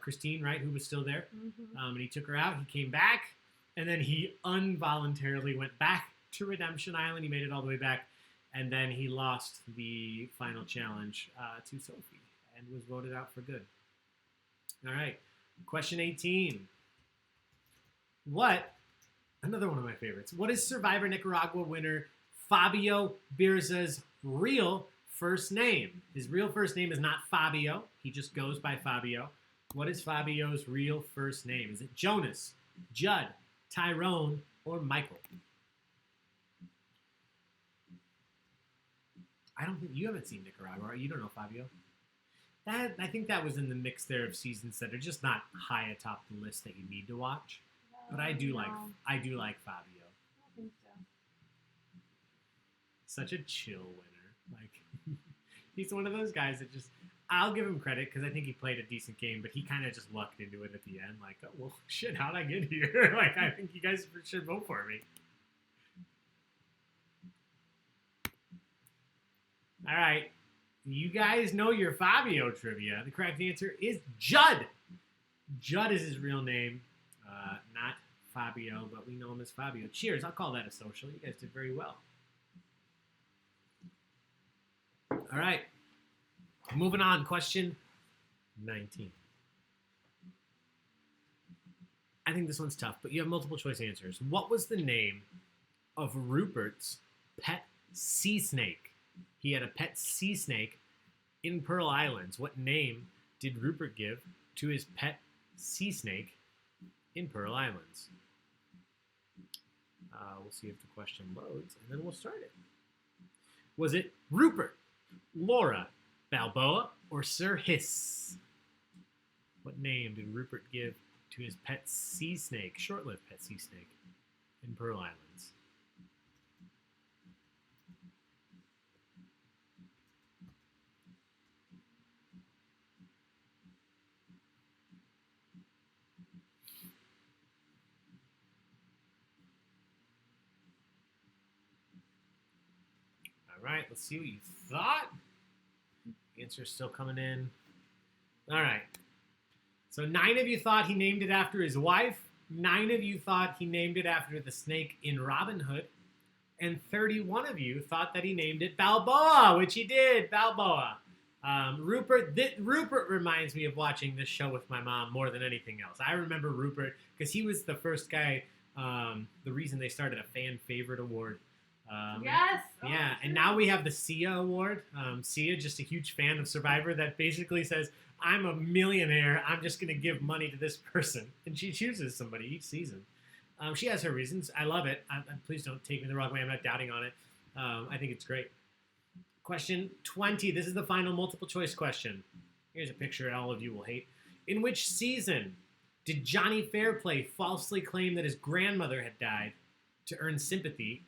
Christine, right, who was still there.
Mm-hmm.
And he took her out. He came back, and then he involuntarily went back to Redemption Island. He made it all the way back, and then he lost the final challenge to Sophie and was voted out for good. All right, question 18. Another one of my favorites. What is Survivor Nicaragua winner Fabio Birza's real first name? His real first name is not Fabio. He just goes by Fabio. What is Fabio's real first name? Is it Jonas, Judd, Tyrone, or Michael? I don't think you haven't seen Nicaragua, right? You don't know Fabio. I think that was in the mix there of seasons that are just not high atop the list that you need to watch. But I do like Fabio.
I think so.
Such a chill winner. Like he's one of those guys that just I'll give him credit because I think he played a decent game, but he kind of just lucked into it at the end. Like, oh well, shit, how'd I get here? Like, I think you guys should vote for me. All right, you guys know your Fabio trivia. The correct answer is Judd. Judd is his real name. Not Fabio, but we know him as Fabio. Cheers. I'll call that a social. You guys did very well. All right. Moving on. Question 19. I think this one's tough, but you have multiple choice answers. What was the name of Rupert's pet sea snake? He had a pet sea snake in Pearl Islands. What name did Rupert give to his pet sea snake in Pearl Islands? We'll see if the question loads, and then we'll start it. Was it Rupert, Laura, Balboa, or Sir Hiss? What name did Rupert give to his pet sea snake, short-lived pet sea snake, in Pearl Islands? All right, let's see what you thought. Answer's still coming in. All right. So 9 of you thought he named it after his wife. 9 of you thought he named it after the snake in Robin Hood. And 31 of you thought that he named it Balboa, which he did, Balboa. Rupert reminds me of watching this show with my mom more than anything else. I remember Rupert because he was the first guy, the reason they started a fan favorite award.
Yes.
Yeah, and now we have the Sia Award. Sia, just a huge fan of Survivor, that basically says, I'm a millionaire, I'm just going to give money to this person. And she chooses somebody each season. She has her reasons. I love it. Please don't take me the wrong way. I'm not doubting on it. I think it's great. Question 20. This is the final multiple choice question. Here's a picture all of you will hate. In which season did Johnny Fairplay falsely claim that his grandmother had died to earn sympathy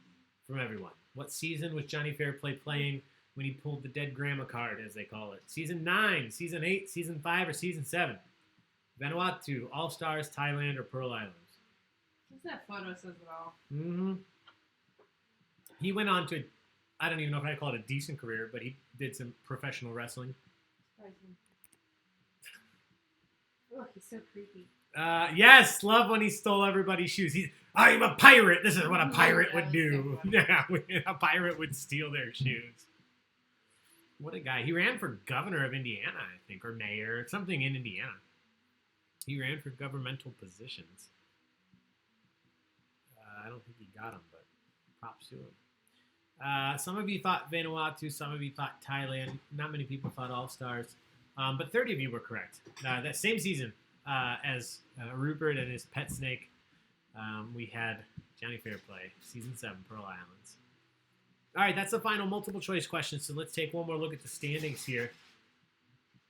from everyone? What season was Johnny Fairplay playing when he pulled the dead grandma card, as they call it? Season 9, Season 8, Season 5, or Season 7? Vanuatu, All-Stars, Thailand, or Pearl Islands?
Just that photo says it all.
Mm-hmm. He went on to, I don't even know if I'd call it a decent career, but he did some professional wrestling.
Oh, he's so creepy.
Yes, love when he stole everybody's shoes. I'm a pirate. This is what a pirate would do. Yeah, a pirate would steal their shoes. What a guy. He ran for governor of Indiana, I think, or mayor, something in Indiana. He ran for governmental positions. I don't think he got them, but props to him. Some of you thought Vanuatu, some of you thought Thailand. Not many people thought All-Stars. But 30 of you were correct. That same season as Rupert and his pet snake, we had Johnny Fairplay, Season 7, Pearl Islands. All right, that's the final multiple choice question, so let's take one more look at the standings here.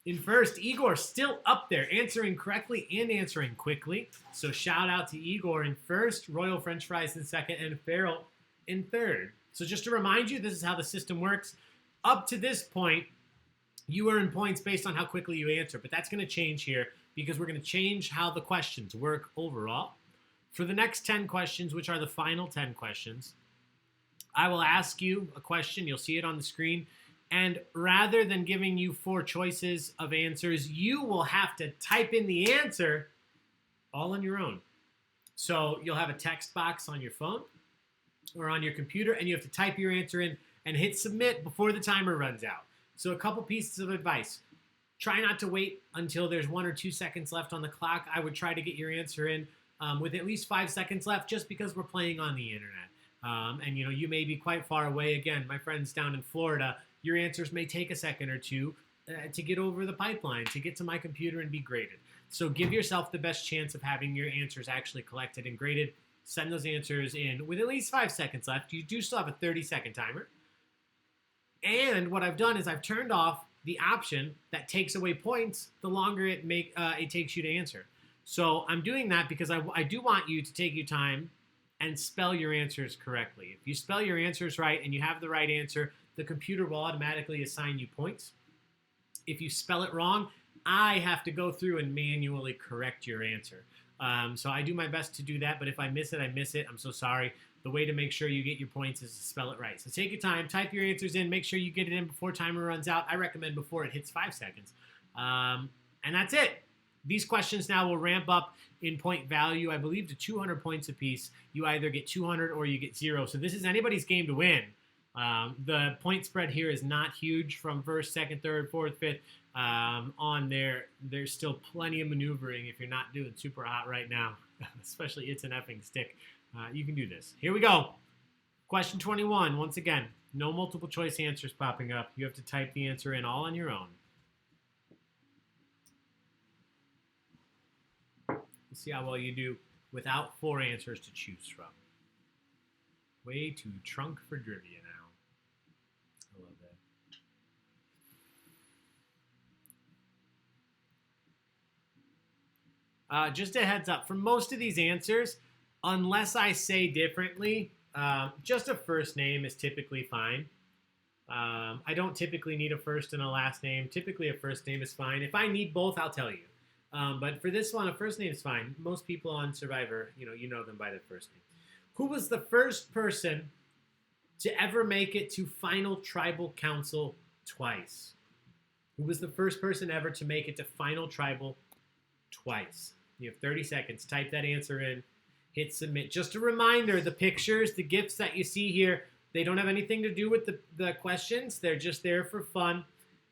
In first, Igor still up there, answering correctly and answering quickly. So shout out to Igor in first, Royal French Fries in second, and Farrell in third. So just to remind you, this is how the system works. Up to this point, you earn points based on how quickly you answer, but that's going to change here because we're going to change how the questions work overall. For the next 10 questions, which are the final 10 questions, I will ask you a question. You'll see it on the screen. And rather than giving you 4 choices of answers, you will have to type in the answer all on your own. So you'll have a text box on your phone or on your computer, and you have to type your answer in and hit submit before the timer runs out. So a couple pieces of advice. Try not to wait until there's 1 or 2 seconds left on the clock. I would try to get your answer in with at least 5 seconds left just because we're playing on the internet. And, you may be quite far away. Again, my friends down in Florida, your answers may take a second or two to get over the pipeline, to get to my computer and be graded. So give yourself the best chance of having your answers actually collected and graded. Send those answers in with at least 5 seconds left. You do still have a 30-second timer. And what I've done is I've turned off the option that takes away points the longer it takes you to answer. So I'm doing that because I do want you to take your time and spell your answers correctly. If you spell your answers right and you have the right answer, the computer will automatically assign you points. If you spell it wrong, I have to go through and manually correct your answer. So I do my best to do that, but if I miss it, I miss it. I'm so sorry. The way to make sure you get your points is to spell it right. So take your time, type your answers in, make sure you get it in before timer runs out. I recommend before it hits 5 seconds. And that's it. These questions now will ramp up in point value, I believe, to 200 points apiece. You either get 200 or you get 0. So this is anybody's game to win. The point spread here is not huge from first, second, third, fourth, fifth on there. There's still plenty of maneuvering if you're not doing super hot right now, especially it's an effing stick. You can do this. Here we go. Question 21. Once again, no multiple choice answers popping up. You have to type the answer in all on your own. Let's see how well you do without 4 answers to choose from. Way too trunk for trivia now. I love that. Just a heads up, for most of these answers, unless I say differently, just a first name is typically fine. I don't typically need a first and a last name. Typically a first name is fine. If I need both, I'll tell you. But for this one, a first name is fine. Most people on Survivor, you know them by their first name. Who was the first person to ever make it to Final Tribal Council twice? Who was the first person ever to make it to Final Tribal twice? You have 30 seconds. Type that answer in. Hit submit. Just a reminder, the pictures, the GIFs that you see here, they don't have anything to do with the questions. They're just there for fun.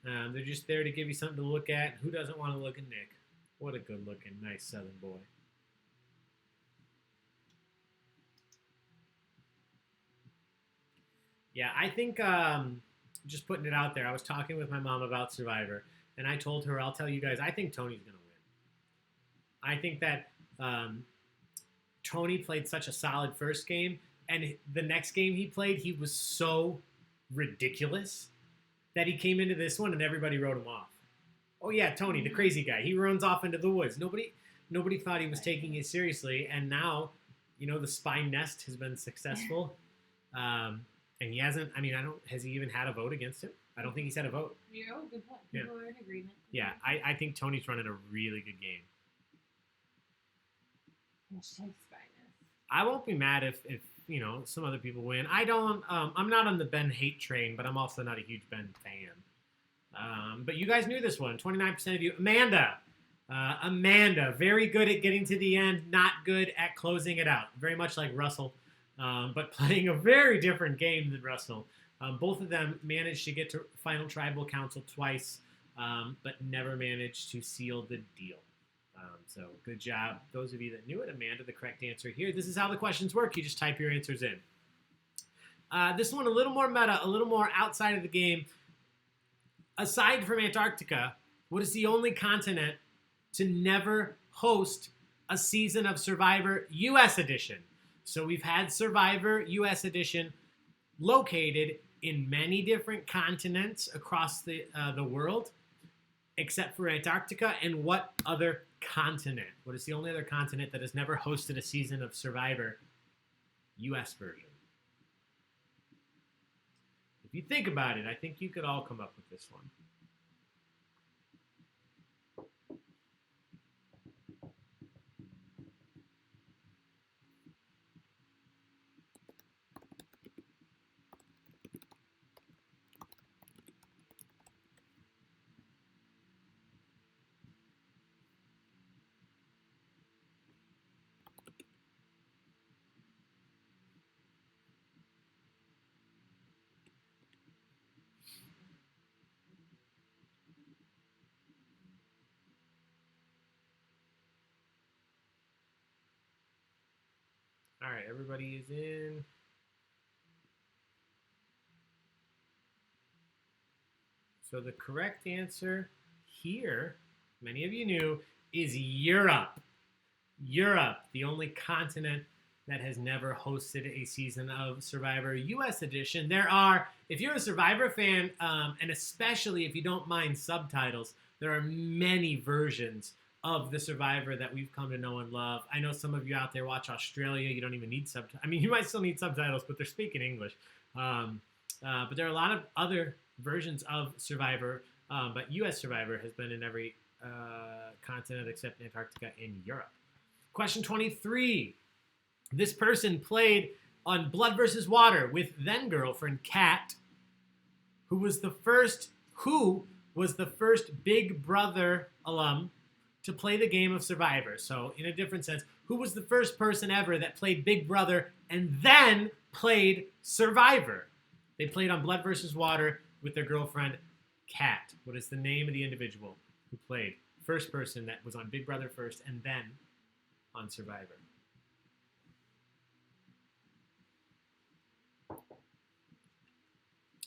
They're just there to give you something to look at. Who doesn't want to look at Nick? What a good-looking, nice Southern boy. Yeah, I think, just putting it out there, I was talking with my mom about Survivor, and I told her, I'll tell you guys, I think Tony's going to win. I think that Tony played such a solid first game And the next game he played, he was so ridiculous that he came into this one and everybody wrote him off. Oh yeah, Tony, the crazy guy. He runs off into the woods. Nobody thought he was taking it seriously, and now, the spy nest has been successful. And he hasn't. I mean, has he even had a vote against him? I don't think he's had a vote.
Good point. People are in agreement.
Yeah, I think Tony's running a really good game. I won't be mad if some other people win. I'm not on the Ben hate train, but I'm also not a huge Ben fan. But you guys knew this one. 29% of you. Amanda, very good at getting to the end, not good at closing it out. Very much like Russell, but playing a very different game than Russell. Both of them managed to get to Final Tribal Council twice, but never managed to seal the deal. So good job. Those of you that knew it, Amanda, the correct answer here. This is how the questions work. You just type your answers in. This one a little more meta, a little more outside of the game. Aside from Antarctica, what is the only continent to never host a season of Survivor U.S. Edition? So we've had Survivor U.S. Edition located in many different continents across the world, except for Antarctica. And what other continent? What is the only other continent that has never hosted a season of Survivor U.S. version? If you think about it, I think you could all come up with this one. All right, everybody is in. So the correct answer here, many of you knew, is Europe. Europe, the only continent that has never hosted a season of Survivor U.S. Edition. There are, if you're a Survivor fan, and especially if you don't mind subtitles, there are many versions of the Survivor that we've come to know and love. I know some of you out there watch Australia. You don't even need subtitles. I mean, you might still need subtitles, but they're speaking English. But there are a lot of other versions of Survivor, but U.S. Survivor has been in every continent except Antarctica and Europe. Question 23. This person played on Blood vs. Water with then girlfriend Kat, who was the first Big Brother alum to play the game of Survivor. So in a different sense, who was the first person ever that played Big Brother and then played Survivor? They played on Blood vs. Water with their girlfriend Kat. What is the name of the individual who played? First person that was on Big Brother first and then on Survivor.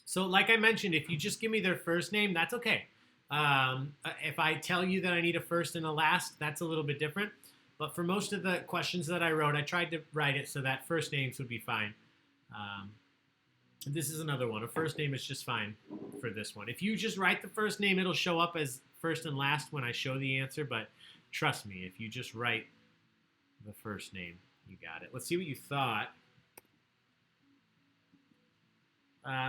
So like I mentioned, if you just give me their first name, that's okay. If I tell you that I need a first and a last, that's a little bit different. But for most of the questions that I wrote, I tried to write it so that first names would be fine. This is another one. A first name is just fine for this one. If you just write the first name, it'll show up as first and last when I show the answer. But trust me, if you just write the first name, you got it. Let's see what you thought.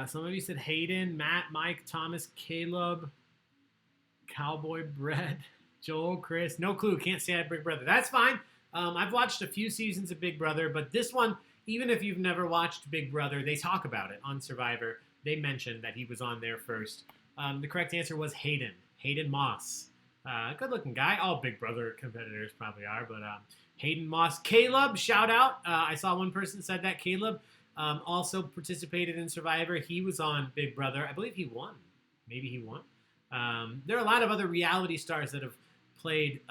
Some of you said Hayden, Matt, Mike, Thomas, Caleb, Cowboy Bread, Joel, Chris. No clue. Can't say I had Big Brother. That's fine. I've watched a few seasons of Big Brother, but this one, even if you've never watched Big Brother, they talk about it on Survivor. They mentioned that he was on there first. The correct answer was Hayden. Hayden Moss. Good-looking guy. All Big Brother competitors probably are, but Hayden Moss. Caleb, shout out. I saw one person said that. Caleb also participated in Survivor. He was on Big Brother. I believe he won. Maybe he won. There are a lot of other reality stars that have played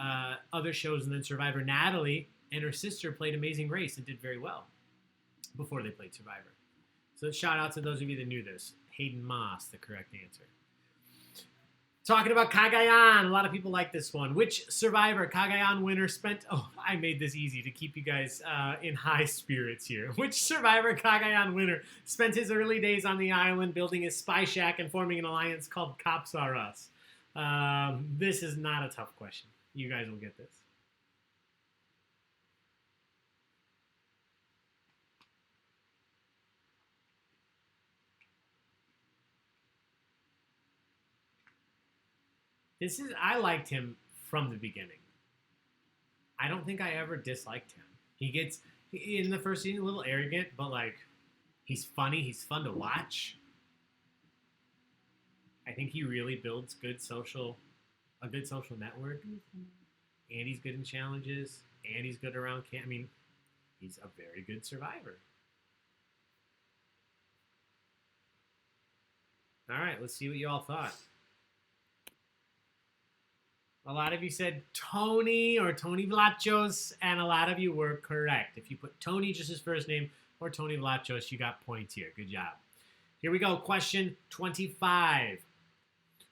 other shows and then Survivor. Natalie and her sister played Amazing Race and did very well before they played Survivor. So shout out to those of you that knew this. Hayden Moss, the correct answer. Talking about Cagayan. A lot of people like this one. Which Survivor Cagayan winner spent... Oh, I made this easy to keep you guys in high spirits here. Which Survivor Cagayan winner spent his early days on the island building his spy shack and forming an alliance called Cops Are Us? This is not a tough question. You guys will get this. I liked him from the beginning. I don't think I ever disliked him. In the first season, a little arrogant, but like, he's funny. He's fun to watch. I think he really builds a good social network. And he's good in challenges. And he's good around camp. I mean, he's a very good survivor. All right, let's see what you all thought. A lot of you said Tony or Tony Vlachos, and a lot of you were correct. If you put Tony, just his first name, or Tony Vlachos, you got points here. Good job. Here we go. Question 25.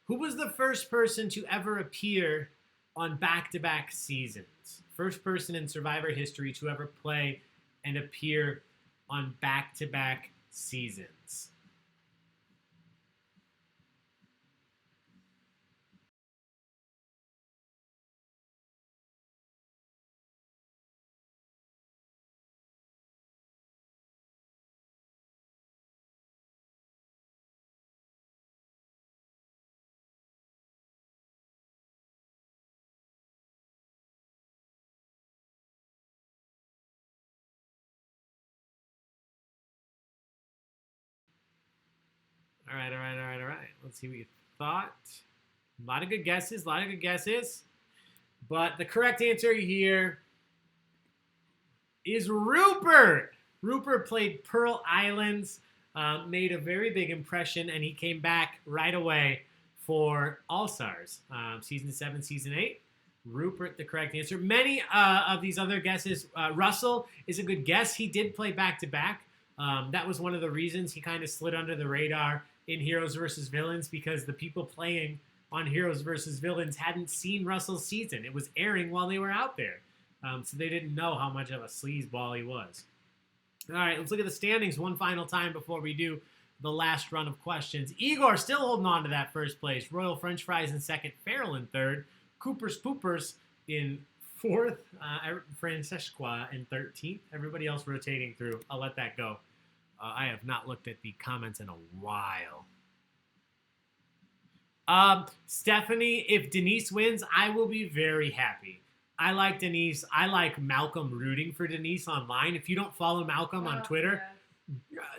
Who was the first person to ever appear on back-to-back seasons? First person in Survivor history to ever play and appear on back-to-back seasons. All right. Let's see what you thought. A lot of good guesses. But the correct answer here is Rupert. Rupert played Pearl Islands, made a very big impression, and he came back right away for All-Stars. Season 7, Season 8. Rupert, the correct answer. Many of these other guesses. Russell is a good guess. He did play back-to-back. That was one of the reasons he kind of slid under the radar in Heroes vs. Villains, because the people playing on Heroes vs. Villains hadn't seen Russell's season. It was airing while they were out there. So they didn't know how much of a sleazeball he was. All right, let's look at the standings one final time before we do the last run of questions. Igor still holding on to that first place. Royal French Fries in second. Farrell in third. Cooper's Poopers in fourth. Francesca in 13th. Everybody else rotating through. I'll let that go. I have not looked at the comments in a while. Stephanie, if Denise wins, I will be very happy. I like Denise. I like Malcolm rooting for Denise online. If you don't follow Malcolm on Twitter,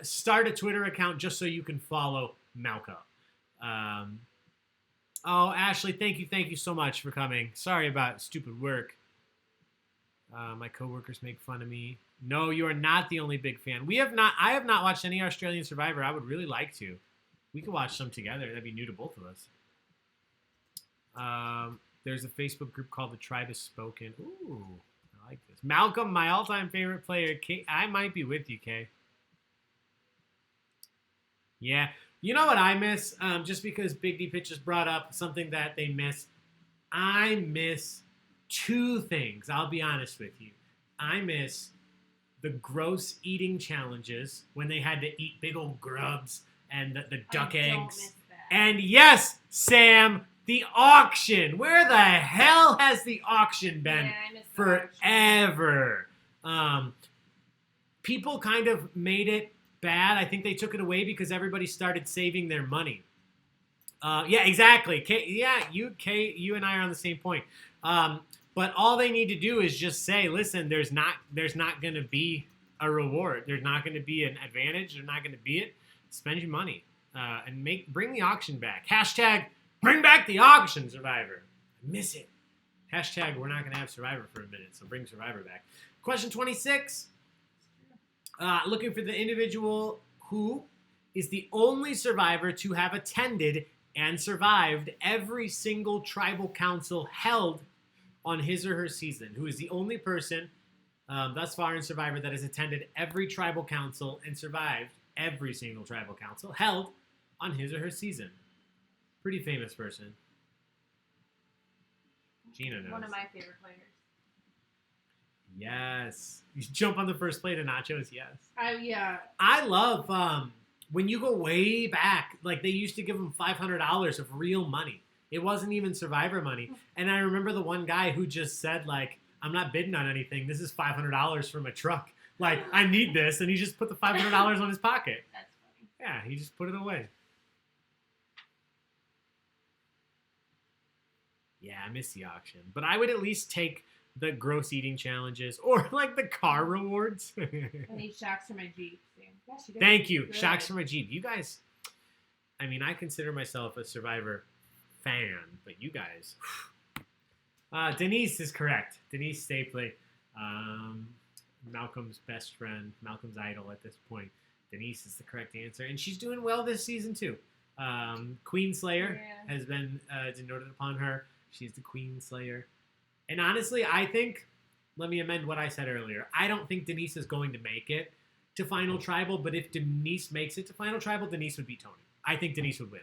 start a Twitter account just so you can follow Malcolm. Ashley, thank you so much for coming. Sorry about stupid work. My coworkers make fun of me. No, you are not the only big fan. I have not watched any Australian Survivor. I would really like to. We could watch some together. That'd be new to both of us. There's a Facebook group called The Tribe Has Spoken. Ooh, I like this. Malcolm, my all-time favorite player. Kay, I might be with you, Kay. Yeah. You know what I miss? Just because Big D Pitch just brought up something that they miss. I miss two things. I'll be honest with you. I miss the gross eating challenges when they had to eat big old grubs and the duck eggs. And yes, Sam, the auction. Where the hell has the auction been forever? People kind of made it bad. I think they took it away because everybody started saving their to Yeah, exactly. You and I are on the same point. But all they need to do is just say, listen, there's not going to be a reward. There's not going to be an advantage. There's not going to be it. Spend your money and bring the auction back. Hashtag bring back the auction, Survivor. I miss it. Hashtag we're not going to have Survivor for a minute, so bring Survivor back. Question 26. Looking for the individual who is the only Survivor to have attended and survived every single tribal council held on his or her season. Who is the only person thus far in Survivor that has attended every tribal council and survived every single tribal council held on his or her season. Pretty famous person. Gina knows.
One of my favorite players.
Yes. You jump on the first plate of nachos, yes.
Yeah.
I love when you go way back, like they used to give them $500 of real money. It wasn't even Survivor money. And I remember the one guy who just said, like, I'm not bidding on anything. This is $500 from a truck. Like, I need this. And he just put the $500 on his pocket.
That's funny.
Yeah, he just put it away. Yeah, I miss the auction. But I would at least take the gross eating challenges or, like, the car rewards.
I need shocks for my Jeep. Gosh, you guys
Thank
are
you.
good.
Shocks for my Jeep. You guys, I mean, I consider myself a Survivor fan, but you guys. Denise is correct. Denise Stapley, Malcolm's best friend, Malcolm's idol at this point. Denise is the correct answer, and she's doing well this season too. Queen Slayer has been denoted upon her. She's the Queen Slayer. And honestly, I think, let me amend what I said earlier. I don't think Denise is going to make it to Final Tribal, but if Denise makes it to Final Tribal, Denise would beat Tony. I think Denise would win.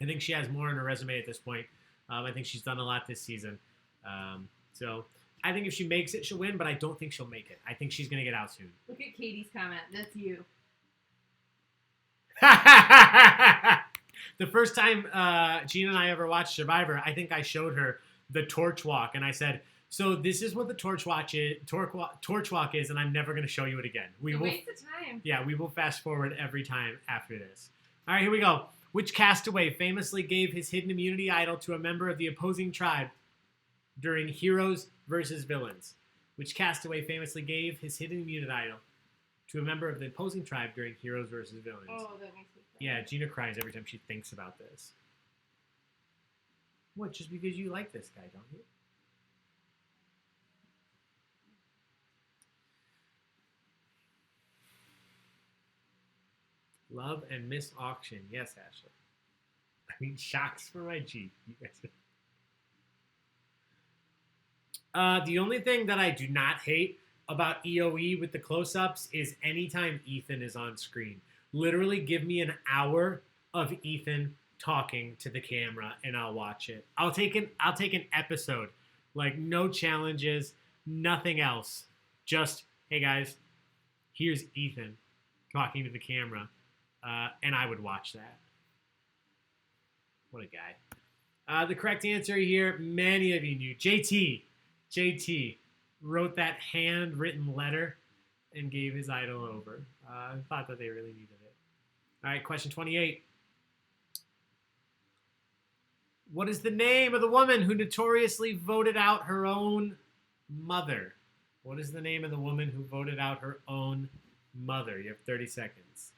I think she has more on her resume at this point. I think she's done a lot this season. So I think if she makes it, she'll win, but I don't think she'll make it. I think she's going to get out soon.
Look at Katie's comment. That's you.
The first time Gina and I ever watched Survivor, I think I showed her the torch walk, and I said, so this is what the torch walk is, and I'm never going to show you it again. We will
waste of time.
Yeah, we will fast forward every time after this. All right, here we go. Which castaway famously gave his hidden immunity idol to a member of the opposing tribe during Heroes versus Villains? Which castaway famously gave his hidden immunity idol to a member of the opposing tribe during Heroes versus Villains?
Oh, that makes me cry.
Yeah, Gina cries every time she thinks about this. What, just because you like this guy, don't you? Love and miss auction. Yes, Ashley. I mean, shocks for my Jeep. You guys are... the only thing that I do not hate about EOE with the close-ups is anytime Ethan is on screen. Literally give me an hour of Ethan talking to the camera and I'll watch it. I'll take an episode. Like, no challenges, nothing else. Just, hey guys, here's Ethan talking to the camera. And I would watch that. What a guy. The correct answer here, many of you knew. JT wrote that handwritten letter and gave his idol over. I thought that they really needed it. All right, question 28. What is the name of the woman who notoriously voted out her own mother? What is the name of the woman who voted out her own mother? You have 30 seconds.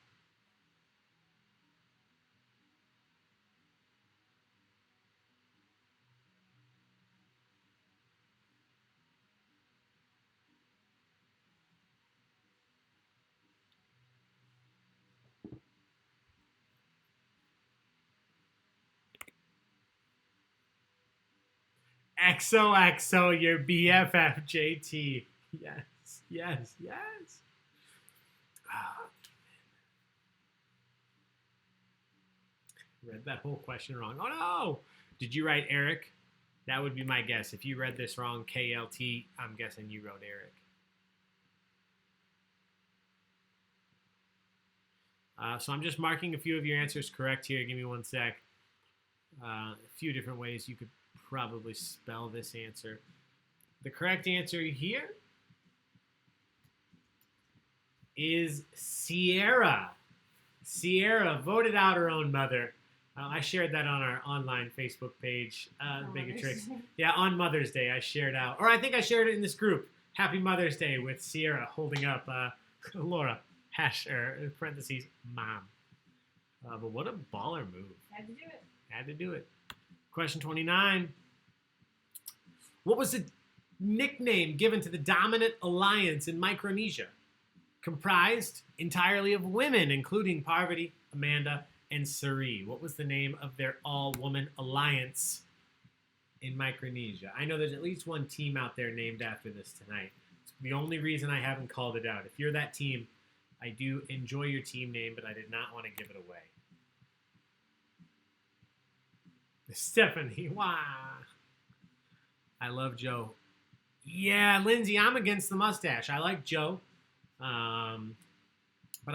XOXO, your BFF, JT. Yes. Oh, read that whole question wrong. Oh, no. Did you write Eric? That would be my guess. If you read this wrong, KLT, I'm guessing you wrote Eric. So I'm just marking a few of your answers correct here. Give me one sec. A few different ways you could probably spell this answer. The correct answer here is Sierra. Sierra voted out her own mother. I shared that on our online Facebook page, Baig-o-tricks. Yeah, on Mother's Day I shared out. Or I think I shared it in this group. Happy Mother's Day with Sierra holding up Laura, parentheses, mom. But what a baller move. Had to do it. Question 29. What was the nickname given to the dominant alliance in Micronesia? Comprised entirely of women, including Parvati, Amanda, and Cirie. What was the name of their all-woman alliance in Micronesia? I know there's at least one team out there named after this tonight. It's the only reason I haven't called it out. If you're that team, I do enjoy your team name, but I did not want to give it away. Stephanie, wow. I love Joe. Yeah, Lindsay, I'm against the mustache. I like Joe, but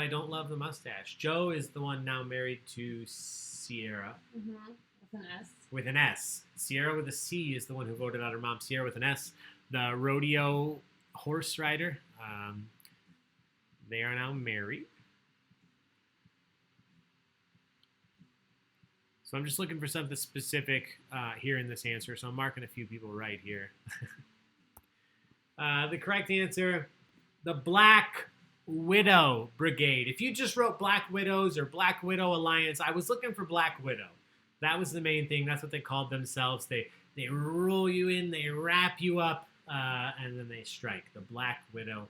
I don't love the mustache. Joe is the one now married to Sierra.
Mm-hmm. With an S.
With an S. Sierra with a C is the one who voted out her mom. Sierra with an S, the rodeo horse rider. They are now married. So I'm just looking for something specific here in this answer. So I'm marking a few people right here. The correct answer, the Black Widow Brigade. If you just wrote Black Widows or Black Widow Alliance, I was looking for Black Widow. That was the main thing. That's what they called themselves. They roll you in, they wrap you up, and then they strike. The Black Widow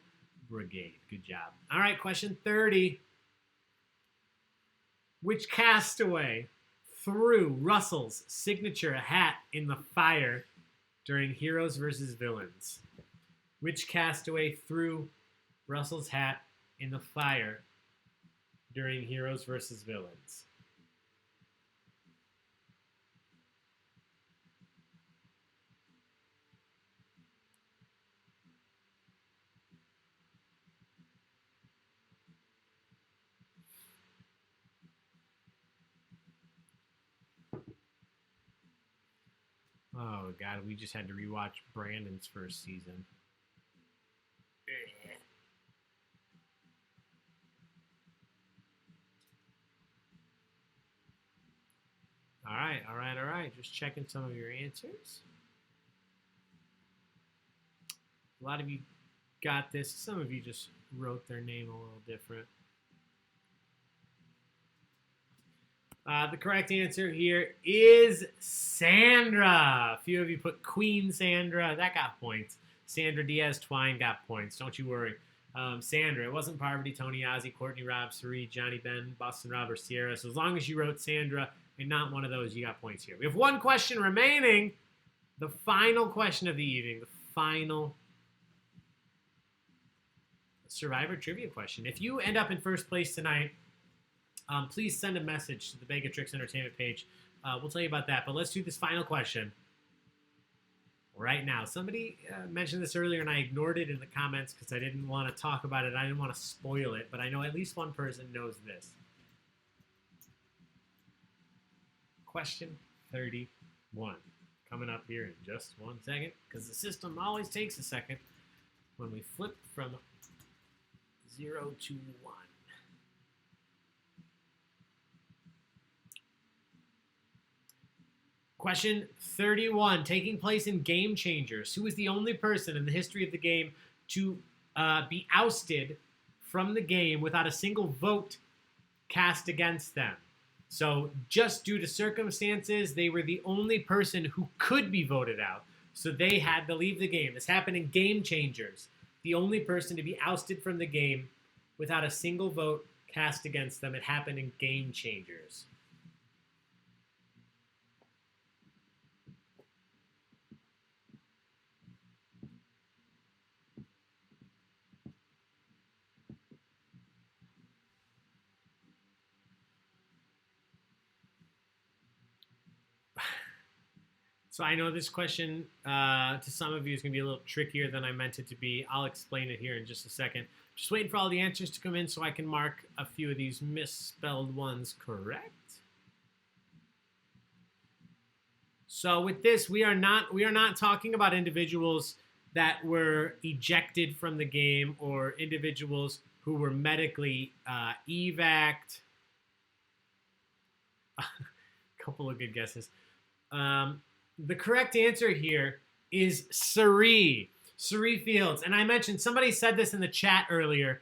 Brigade. Good job. All right, question 30. Which castaway threw Russell's signature hat in the fire during Heroes versus Villains? Which castaway threw Russell's hat in the fire during Heroes versus Villains? Oh, God, we just had to rewatch Brandon's first season. All right. Just checking some of your answers. A lot of you got this. Some of you just wrote their name a little different. The correct answer here is Sandra. A few of you put Queen Sandra. That got points. Sandra Diaz Twine got points. Don't you worry. Sandra. It wasn't Parvati, Tony, Ozzy, Courtney, Rob, Cirie, Johnny, Ben, Boston Rob, or Sierra. So as long as you wrote Sandra and not one of those, you got points here. We have one question remaining. The final question of the evening. The final Survivor trivia question. If you end up in first place tonight, please send a message to the Baig-O-Tricks Entertainment page. We'll tell you about that. But let's do this final question right now. Somebody mentioned this earlier, and I ignored it in the comments because I didn't want to talk about it. I didn't want to spoil it, but I know at least one person knows this. Question 31. Coming up here in just 1 second, because the system always takes a second when we flip from 0 to 1. Question 31, taking place in Game Changers. Who is the only person in the history of the game to be ousted from the game without a single vote cast against them? So just due to circumstances, they were the only person who could be voted out. So they had to leave the game. This happened in Game Changers. The only person to be ousted from the game without a single vote cast against them. It happened in Game Changers. So I know this question to some of you is going to be a little trickier than I meant it to be. I'll explain it here in just a second. Just waiting for all the answers to come in so I can mark a few of these misspelled ones correct. So with this, we are not talking about individuals that were ejected from the game or individuals who were medically evac'd. A couple of good guesses. The correct answer here is Cirie Fields. And I mentioned, somebody said this in the chat earlier.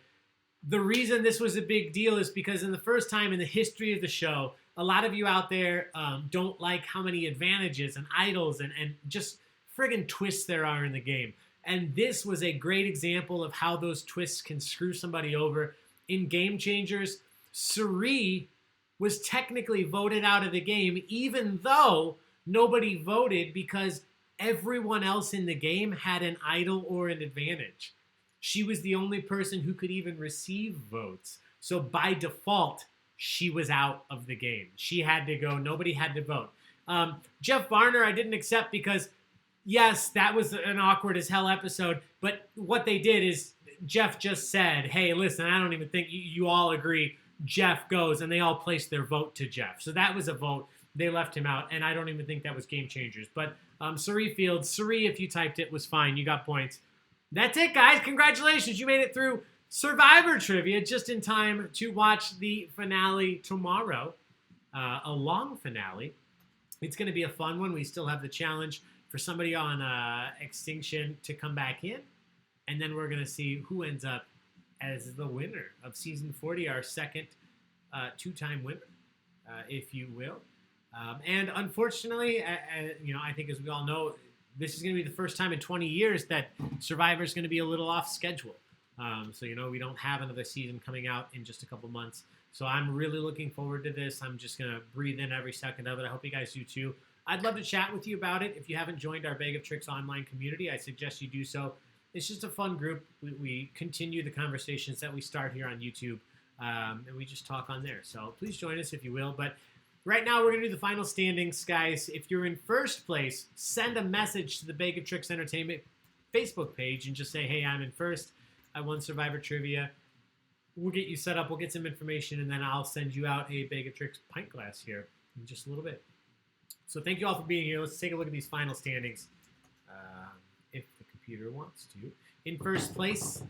The reason this was a big deal is because in the first time in the history of the show, a lot of you out there don't like how many advantages and idols and just friggin' twists there are in the game. And this was a great example of how those twists can screw somebody over. In Game Changers, Cirie was technically voted out of the game, even though nobody voted because everyone else in the game had an idol or an advantage. She was the only person who could even receive votes. So by default, she was out of the game. She had to go. Nobody had to vote. Jeff Varner, I didn't accept because Yes, that was an awkward as hell episode. But what they did is Jeff just said, hey, listen, I don't even think you all agree. Jeff goes, and they all placed their vote to Jeff. So that was a vote. They left him out, and I don't even think that was game changers. But Cirie Fields, Cirie, if you typed it, was fine. You got points. That's it, guys. Congratulations. You made it through Survivor Trivia just in time to watch the finale tomorrow. A long finale. It's going to be a fun one. We still have the challenge for somebody on Extinction to come back in. And then we're going to see who ends up as the winner of Season 40, our second two-time winner, if you will. And unfortunately, I think as we all know, this is going to be the first time in 20 years that Survivor is going to be a little off schedule. So, we don't have another season coming out in just a couple months. So I'm really looking forward to this. I'm just going to breathe in every second of it. I hope you guys do too. I'd love to chat with you about it. If you haven't joined our Baig of Tricks online community, I suggest you do so. It's just a fun group. We continue the conversations that we start here on YouTube, and we just talk on there. So please join us if you will. But right now we're going to do the final standings, guys. If you're in first place, send a message to the Baig of Tricks Entertainment Facebook page and just say, hey, I'm in first. I won Survivor Trivia. We'll get you set up. We'll get some information, and then I'll send you out a Baig of Tricks pint glass here in just a little bit. So thank you all for being here. Let's take a look at these final standings, if the computer wants to. In first place,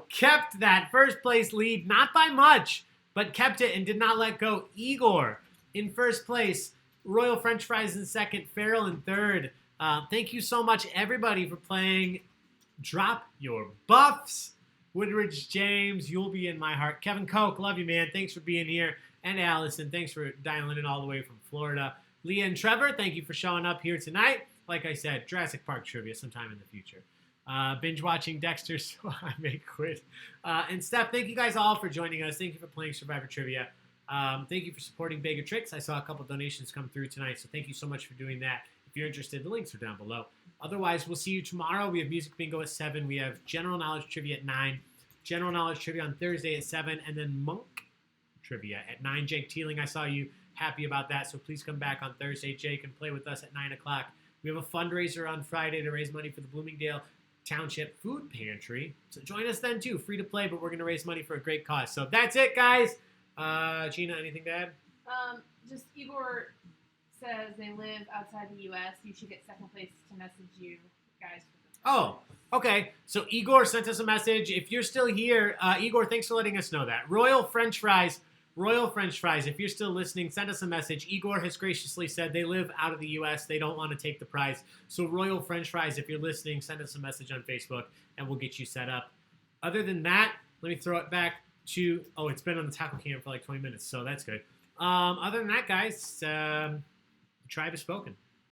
kept that first place lead, not by much, but kept it and did not let go. Igor in first place, Royal French Fries in second, Farrell in third. Thank you so much, everybody, for playing Drop Your Buffs. Woodridge James, you'll be in my heart. Kevin Koch, love you, man. Thanks for being here. And Allison, thanks for dialing in all the way from Florida. Leah and Trevor, thank you for showing up here tonight. Like I said, Jurassic Park trivia sometime in the future. Binge watching Dexter, so I may quit. And Steph, thank you guys all for joining us. Thank you for playing Survivor Trivia. Thank you for supporting Baig of Tricks. I saw a couple donations come through tonight, so thank you so much for doing that. If you're interested, the links are down below. Otherwise, we'll see you tomorrow. We have Music Bingo at 7. We have General Knowledge Trivia at 9. General Knowledge Trivia on Thursday at 7. And then Monk Trivia at 9. Jake Teeling, I saw you happy about that, so please come back on Thursday, Jake, and play with us at 9 o'clock. We have a fundraiser on Friday to raise money for the Bloomingdale Township Food Pantry. So join us then, too. Free to play, but we're going to raise money for a great cause. So that's it, guys. Gina, anything to add?
Just Igor says they live outside the U.S. You should get second place to message you guys.
Oh, okay. So Igor sent us a message. If you're still here, Igor, thanks for letting us know that. Royal French Fries, if you're still listening, send us a message. Igor has graciously said they live out of the U.S. They don't want to take the prize. So Royal French Fries, if you're listening, send us a message on Facebook, and we'll get you set up. Other than that, let me throw it back to, it's been on the tackle cam for like 20 minutes, so that's good. Other than that, guys, the tribe has spoken.